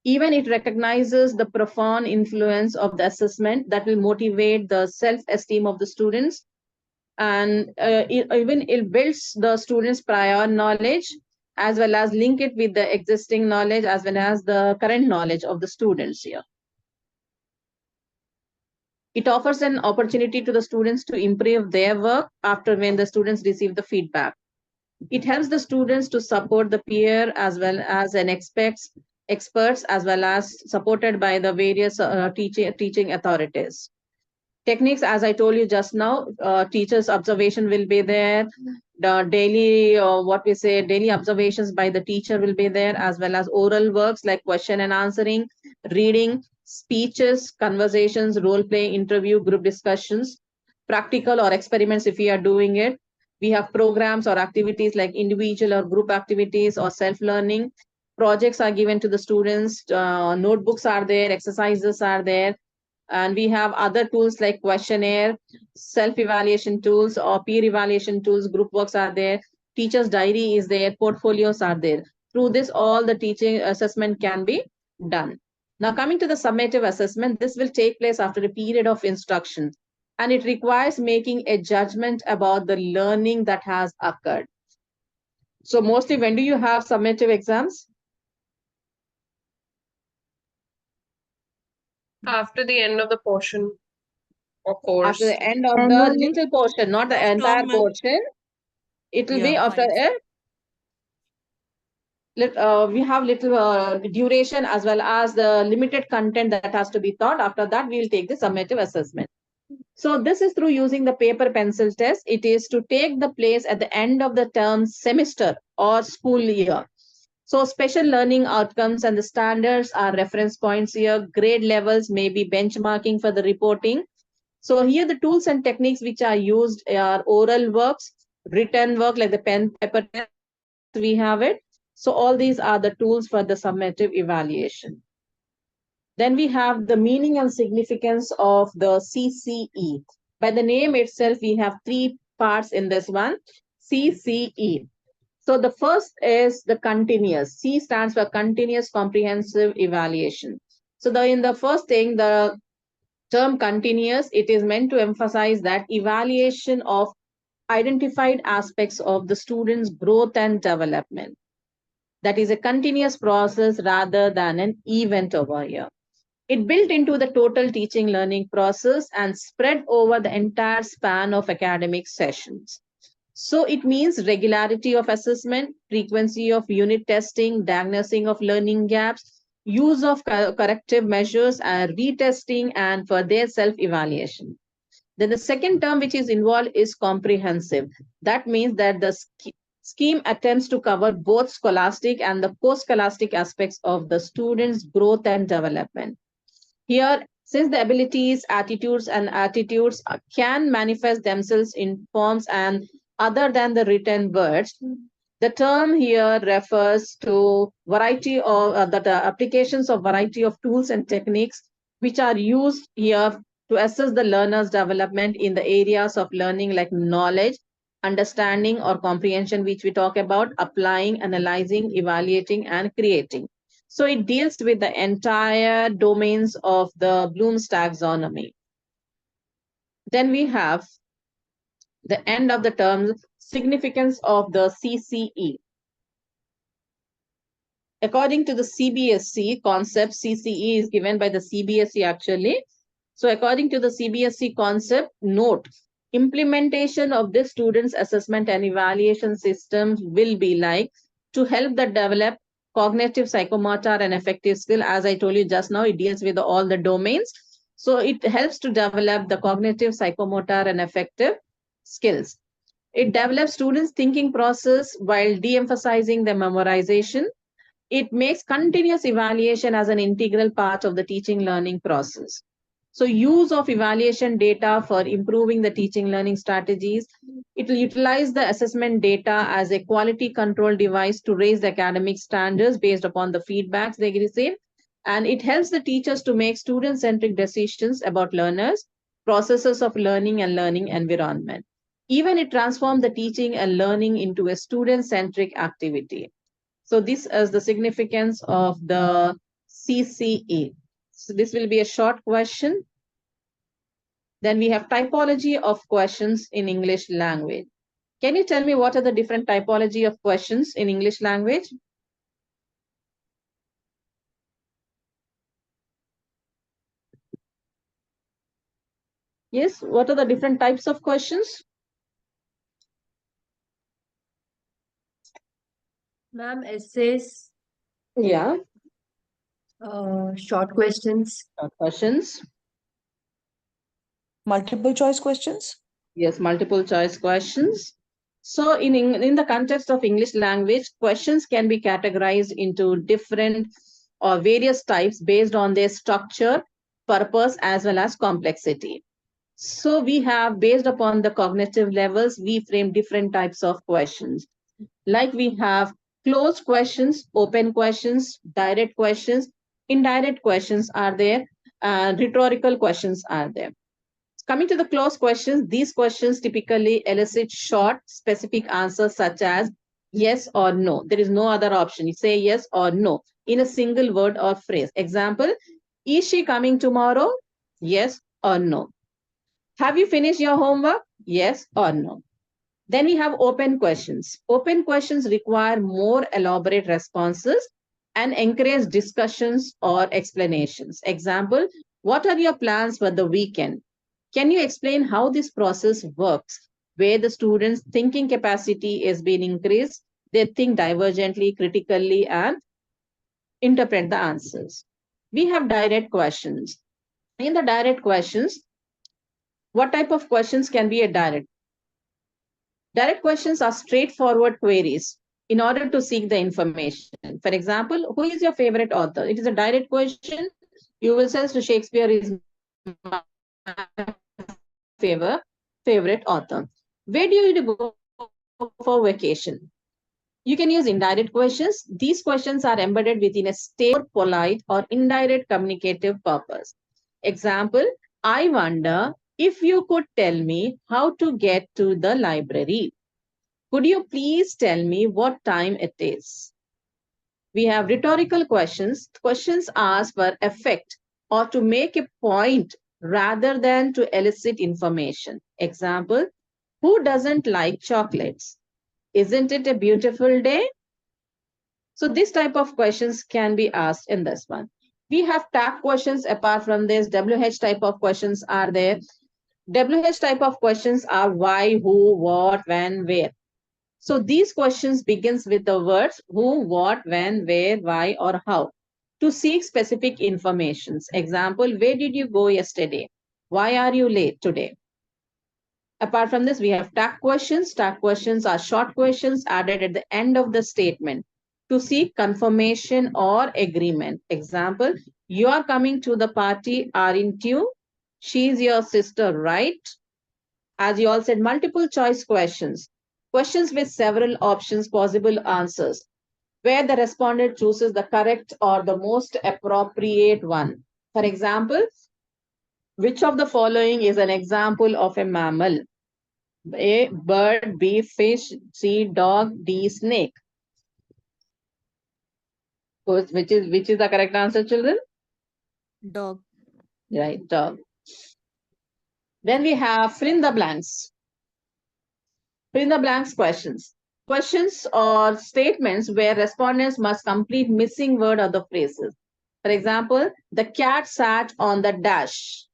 Even it recognizes the profound influence of the assessment that will motivate the self-esteem of the students. And even it builds the students' prior knowledge, as well as link it with the existing knowledge, as well as the current knowledge of the students here. It offers an opportunity to the students to improve their work after when the students receive the feedback. It helps the students to support the peer as well as an experts, as well as supported by the various teaching authorities. Techniques, as I told you just now, teachers' observation will be there. The daily, daily observations by the teacher will be there, as well as oral works like question and answering, reading, speeches, conversations, role play, interview, group discussions, practical or experiments if we are doing it. We have programs or activities like individual or group activities or self-learning. Projects are given to the students, notebooks are there, exercises are there. And we have other tools like questionnaire, self-evaluation tools or peer evaluation tools, group works are there, teacher's diary is there, portfolios are there. Through this, all the teaching assessment can be done. Now coming to the summative assessment, this will take place after a period of instruction, and it requires making a judgment about the learning that has occurred. So mostly, when do you have summative exams? After the end of the portion or course. After the end of the Annually. little portion, not the Of term, entire ma'am. portion. It will be Yeah, after fine. we have little duration as well as the limited content that has to be taught. After that, we will take the summative assessment. So this is through using the paper pencil test. It is to take the place at the end of the term, semester or school year. So special learning outcomes and the standards are reference points here. Grade levels may be benchmarking for the reporting. So here the tools and techniques which are used are oral works, written work like the pen paper test, we have it. So all these are the tools for the summative evaluation. Then we have the meaning and significance of the CCE. By the name itself, we have three parts in this one, CCE. So the first is the continuous. C stands for continuous comprehensive evaluation. So in the first thing, the term continuous, it is meant to emphasize that evaluation of identified aspects of the student's growth and development. That is a continuous process rather than an event over here. It built into the total teaching learning process and spread over the entire span of academic sessions. So it means regularity of assessment, frequency of unit testing, diagnosing of learning gaps, use of corrective measures, retesting, and for their self-evaluation. Then the second term which is involved is comprehensive. That means that the scheme attempts to cover both scholastic and the post-scholastic aspects of the student's growth and development. Here, since the abilities, attitudes, and attitudes can manifest themselves in forms and other than the written words, the term here refers to variety of the applications of variety of tools and techniques which are used here to assess the learner's development in the areas of learning like knowledge, understanding, or comprehension, which we talk about applying, analyzing, evaluating, and creating. So it deals with the entire domains of the Bloom's taxonomy. Then we have the end of the term, significance of the CCE. According to the CBSE concept, CCE is given by the CBSE actually. So according to the CBSE concept, note, implementation of this student's assessment and evaluation systems will be like to help the develop cognitive, psychomotor, and affective skill. As I told you just now, it deals with all the domains. So it helps to develop the cognitive, psychomotor, and affective skills. It develops students' thinking process while de-emphasizing the memorization. It makes continuous evaluation as an integral part of the teaching learning process. So use of evaluation data for improving the teaching learning strategies. It will utilize the assessment data as a quality control device to raise the academic standards based upon the feedbacks they receive. And it helps the teachers to make student-centric decisions about learners, processes of learning and learning environment. Even it transforms the teaching and learning into a student-centric activity. So this is the significance of the CCE. So this will be a short question. Then we have typology of questions in English language. Can you tell me what are the different typology of questions in English language? Yes, what are the different types of questions? Ma'am, essays, Yeah, short questions. questions. Multiple choice questions? Yes, multiple choice questions. So in the context of English language, questions can be categorized into different or various types based on their structure, purpose, as well as complexity. So we have, based upon the cognitive levels, we frame different types of questions. Like we have closed questions, open questions, direct questions, indirect questions are there, rhetorical questions are there. Coming to the closed questions, these questions typically elicit short, specific answers such as, Yes or no. There is no other option. You say yes or no in a single word or phrase. Example, is she coming tomorrow? Yes or no. Have you finished your homework? Yes or no. Then we have open questions. Open questions require more elaborate responses and encourage discussions or explanations. Example, what are your plans for the weekend? Can you explain how this process works, where the students' thinking capacity is being increased? They think divergently, critically, and interpret the answers. We have direct questions. In the direct questions, what type of questions can be a direct? Direct questions are straightforward queries in order to seek the information. For example, who is your favorite author? It is a direct question. You will say to Shakespeare is my favorite author. Where do you go for vacation? You can use indirect questions. These questions are embedded within a stable, polite, or indirect communicative purpose. Example, I wonder if you could tell me how to get to the library. Could you please tell me what time it is? We have rhetorical questions. Questions asked for effect or to make a point rather than to elicit information. Example, who doesn't like chocolates? Isn't it a beautiful day? So this type of questions can be asked in this one. We have tag questions apart from this. WH type of questions are there. WH type of questions are why, who, what, when, where. So these questions begins with the words who, what, when, where, why, or how to seek specific informations. Example, where did you go yesterday? Why are you late today? Apart from this, we have tag questions. Tag questions are short questions added at the end of the statement to seek confirmation or agreement. Example, you are coming to the party, aren't you? She's your sister, right? As you all said, multiple choice questions. Questions with several options, possible answers, where the respondent chooses the correct or the most appropriate one. For example, which of the following is an example of a mammal? A, bird, B, fish, C, dog, D, snake. Which is the correct answer, children? Dog. Right, dog. Then we have fill in the blanks. Fill in the blanks questions. Questions or statements where respondents must complete missing word or the phrases. For example, the cat sat on the dash.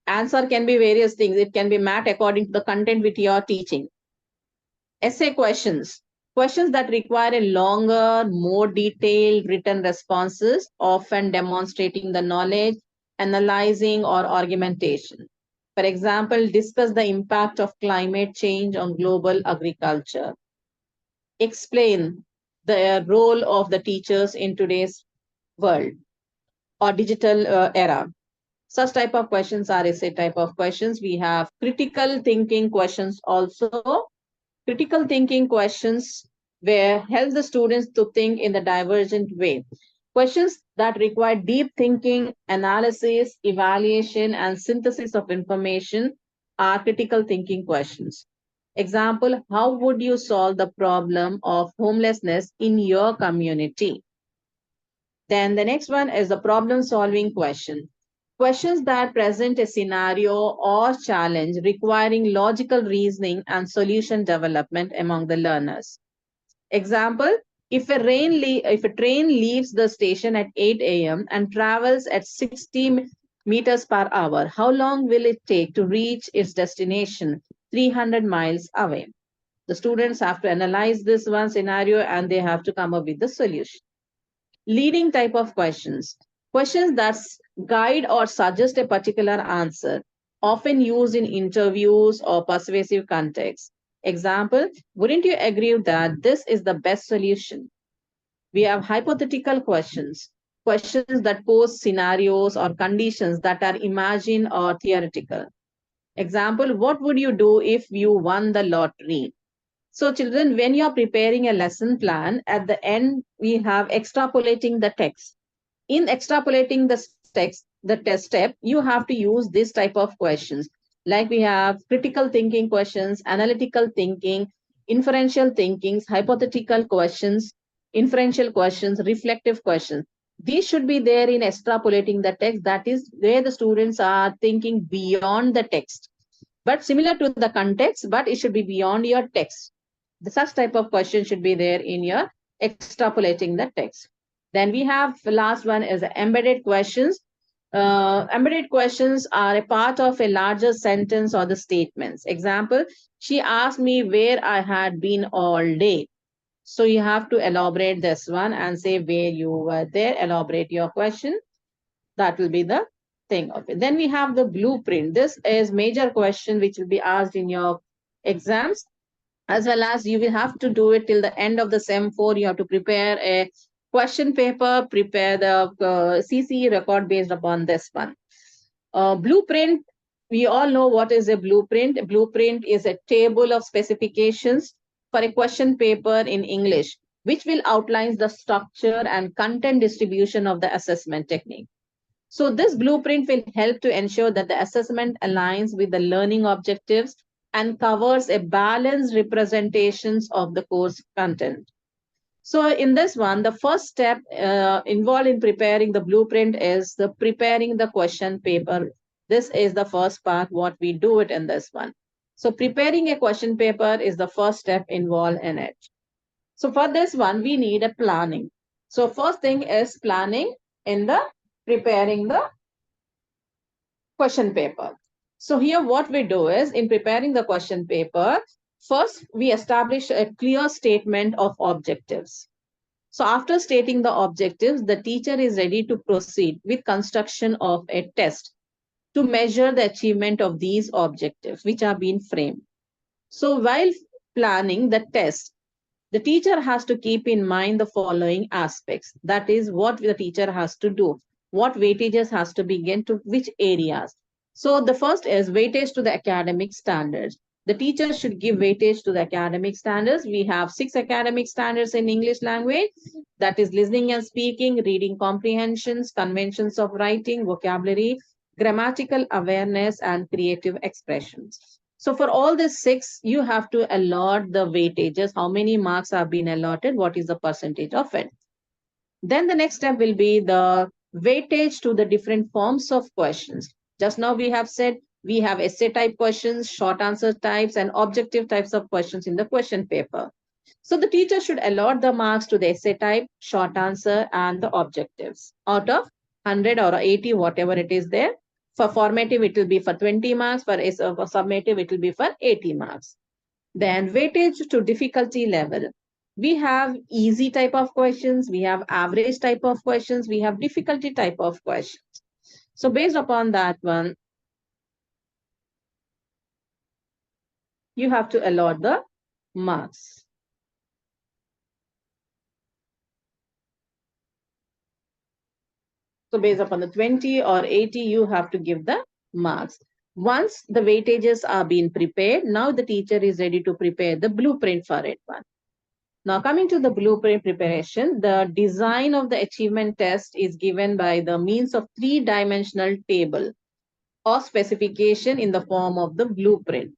Answer can be various things. It can be mat according to the content which you are teaching. Essay questions. Questions that require a longer, more detailed written responses, often demonstrating the knowledge, analyzing, or argumentation. For example, discuss the impact of climate change on global agriculture. Explain the role of the teachers in today's world or digital era. Such type of questions are essay type of questions. We have critical thinking questions also. Critical thinking questions where help the students to think in the divergent way. Questions that require deep thinking, analysis, evaluation, and synthesis of information are critical thinking questions. Example, how would you solve the problem of homelessness in your community? Then the next one is the problem solving question. Questions that present a scenario or challenge requiring logical reasoning and solution development among the learners. Example, if a train leaves the station at 8 a.m. and travels at 60 meters per hour, how long will it take to reach its destination 300 miles away? The students have to analyze this one scenario and they have to come up with the solution. Leading type of questions. Questions that guide or suggest a particular answer, often used in interviews or persuasive contexts. Example, wouldn't you agree that this is the best solution? We have hypothetical questions. Questions that pose scenarios or conditions that are imagined or theoretical. Example, what would you do if you won the lottery? So children, when you are preparing a lesson plan, at the end, we have extrapolating the text. In extrapolating the text, the test step, you have to use this type of questions. Like we have critical thinking questions, analytical thinking, inferential thinkings, hypothetical questions, inferential questions, reflective questions. These should be there in extrapolating the text. That is where the students are thinking beyond the text, but similar to the context, but it should be beyond your text. The such type of question should be there in your extrapolating the text. Then we have the last one is embedded questions. Embedded questions are a part of a larger sentence or the statements. Example, she asked me where I had been all day. So you have to elaborate this one and say where you were there, elaborate your question. That will be the thing of it. Then we have the blueprint. This is major question which will be asked in your exams, as well as you will have to do it till the end of the SEM 4. You have to prepare a question paper, prepare the CCE record based upon this one. Blueprint, we all know what is a blueprint. A blueprint is a table of specifications for a question paper in English, which will outline the structure and content distribution of the assessment technique. So this blueprint will help to ensure that the assessment aligns with the learning objectives and covers a balanced representations of the course content. So in this one, the first step involved in preparing the blueprint is the preparing the question paper. This is the first part, what we do it in this one. So preparing a question paper is the first step involved in it. So for this one, we need a planning. So first thing is planning in the preparing the question paper. So here what we do is in preparing the question paper, first we establish a clear statement of objectives. So after stating the objectives, the teacher is ready to proceed with construction of a test to measure the achievement of these objectives which are being framed. So while planning the test, the teacher has to keep in mind the following aspects. That is what the teacher has to do. What weightages has to be given to which areas. So the first is weightage to the academic standards. The teacher should give weightage to the academic standards. We have 6 academic standards in English language. That is listening and speaking, reading comprehensions, conventions of writing, vocabulary, grammatical awareness, and creative expressions. So for all these 6, you have to allot the weightages. How many marks have been allotted? What is the percentage of it? Then the next step will be the weightage to the different forms of questions. Just now we have said we have essay type questions, short answer types, and objective types of questions in the question paper. So the teacher should allot the marks to the essay type, short answer, and the objectives out of 100 or 80, whatever it is there. For formative, it will be for 20 marks. For summative, it will be for 80 marks. Then weightage to difficulty level. We have easy type of questions. We have average type of questions. We have difficulty type of questions. So based upon that one, you have to allot the marks. So based upon the 20 or 80, you have to give the marks. Once the weightages are being prepared, now the teacher is ready to prepare the blueprint for it one. Now coming to the blueprint preparation, the design of the achievement test is given by the means of 3-dimensional table or specification in the form of the blueprint.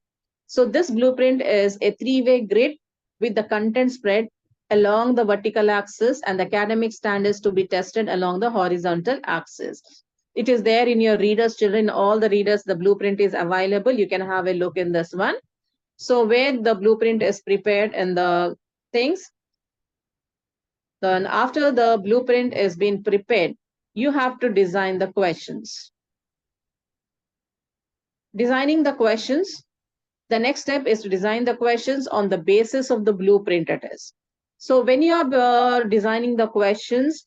So this blueprint is a 3-way grid with the content spread along the vertical axis and the academic standards to be tested along the horizontal axis. It is there in your readers, children, all the readers, the blueprint is available. You can have a look in this one. So where the blueprint is prepared in the things, then after the blueprint is being prepared, you have to design the questions. Designing the questions, the next step is to design the questions on the basis of the blueprint it is. So when you are designing the questions,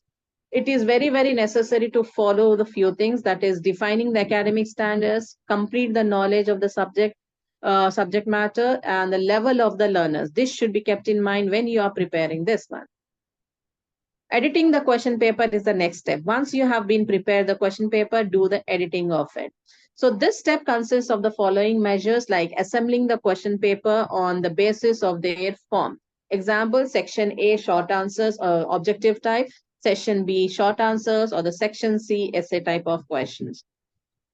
it is very, very necessary to follow the few things, that is defining the academic standards, complete the knowledge of the subject matter, and the level of the learners. This should be kept in mind when you are preparing this one. Editing the question paper is the next step. Once you have been prepared the question paper, do the editing of it. So this step consists of the following measures, like assembling the question paper on the basis of their form. Example, section A, short answers or objective type, section B, short answers, or the section C, essay type of questions.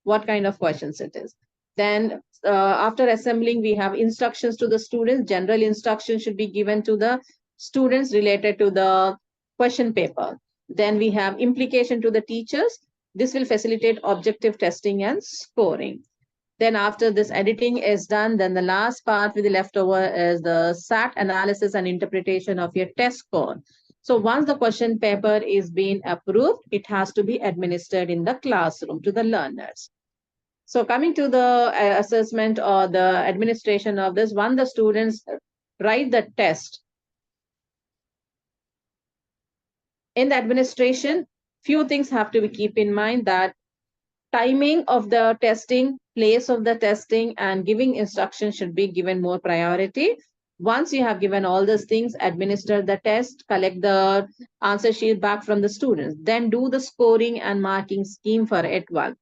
What kind of questions it is? Then after assembling, we have instructions to the students. General instructions should be given to the students related to the question paper. Then we have implication to the teachers. This will facilitate objective testing and scoring. Then after this editing is done, then the last part with the leftover is the SAT analysis and interpretation of your test score. So once the question paper is being approved, it has to be administered in the classroom to the learners. So coming to the assessment or the administration of this, when the students write the test, in the administration, few things have to be keep in mind, that timing of the testing, place of the testing, and giving instructions should be given more priority. Once you have given all these things, administer the test, collect the answer sheet back from the students, then do the scoring and marking scheme for it one.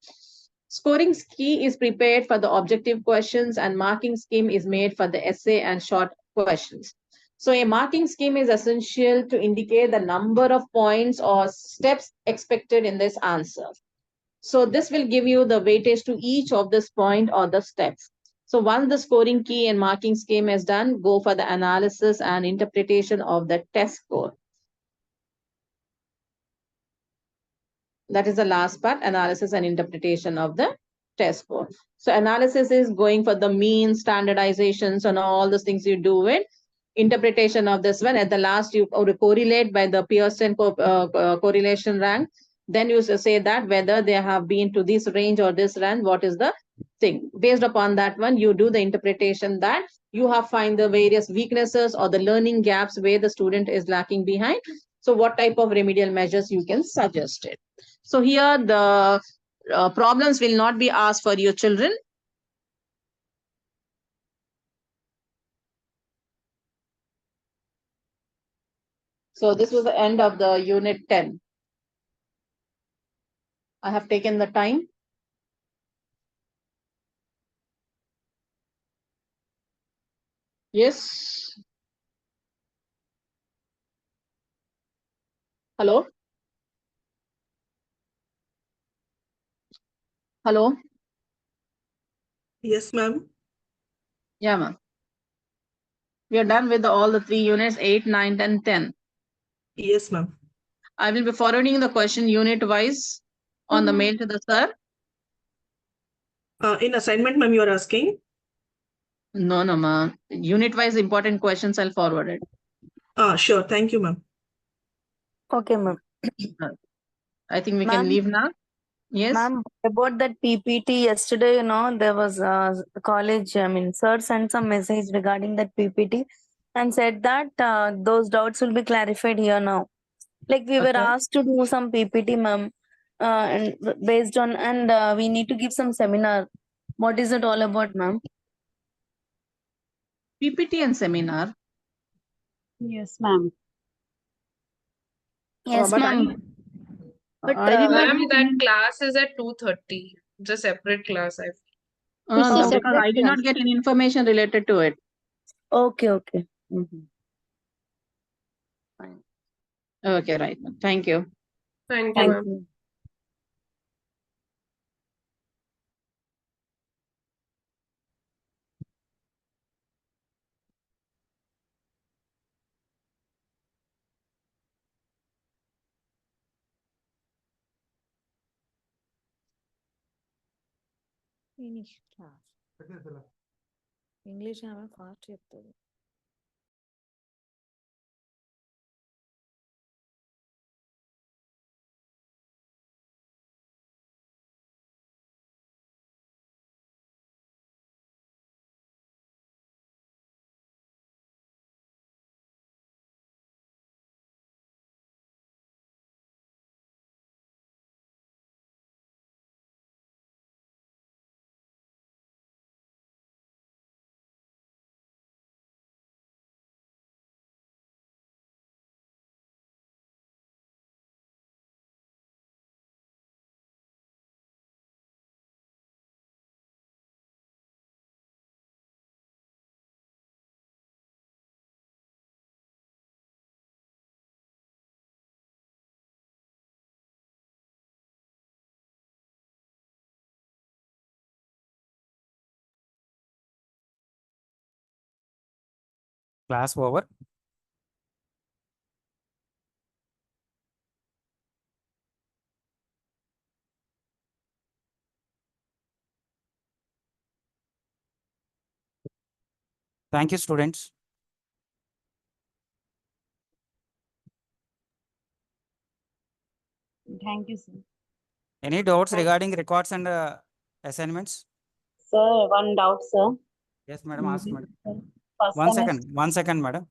Scoring scheme is prepared for the objective questions and marking scheme is made for the essay and short questions. So a marking scheme is essential to indicate the number of points or steps expected in this answer. So this will give you the weightage to each of this point or the steps. So once the scoring key and marking scheme is done, go for the analysis and interpretation of the test score. That is the last part, analysis and interpretation of the test score. So analysis is going for the mean, standardizations, and all those things you do it. Interpretation of this one, at the last you correlate by the Pearson correlation rank. Then you say that whether they have been to this range or this range, what is the thing. Based upon that one, you do the interpretation that you have find the various weaknesses or the learning gaps where the student is lacking behind. So what type of remedial measures you can suggest it. So here the problems will not be asked for your children. So this was the end of the unit 10. I have taken the time. Yes. Hello. Hello. Yes, ma'am. Yeah, ma'am. We are done with all the 3 units, 8, 9, and 10. Yes, ma'am. I will be forwarding the question unit wise on the mail to the sir. In assignment, ma'am, you are asking? No, ma'am. Unit wise important questions I'll forward it. Sure. Thank you, ma'am. Okay, ma'am. I think we can Ma'am? leave now. Yes. Ma'am, about that PPT yesterday, there was the college, sir sent some message regarding that PPT and said that those doubts will be clarified here now. Like we were Okay. asked to do some PPT, ma'am, and based on, and we need to give some seminar. What is it all about, ma'am? PPT and seminar. Yes, ma'am. Yes, but ma'am. But I did not. Ma'am, that class is at 2:30. It's a separate class. It's a Because separate I did not class. get any information related to it. Okay. Fine. Okay, right. Thank you. Thank you, Thank ma'am. you. Finish class. English ఆమె fast చెప్తుంది Class over. Thank you, students. Thank you, sir. Any doubts regarding records and assignments? Sir, one doubt, sir. Yes, madam. Ask, madam. First One semester. second. 1 second, madam.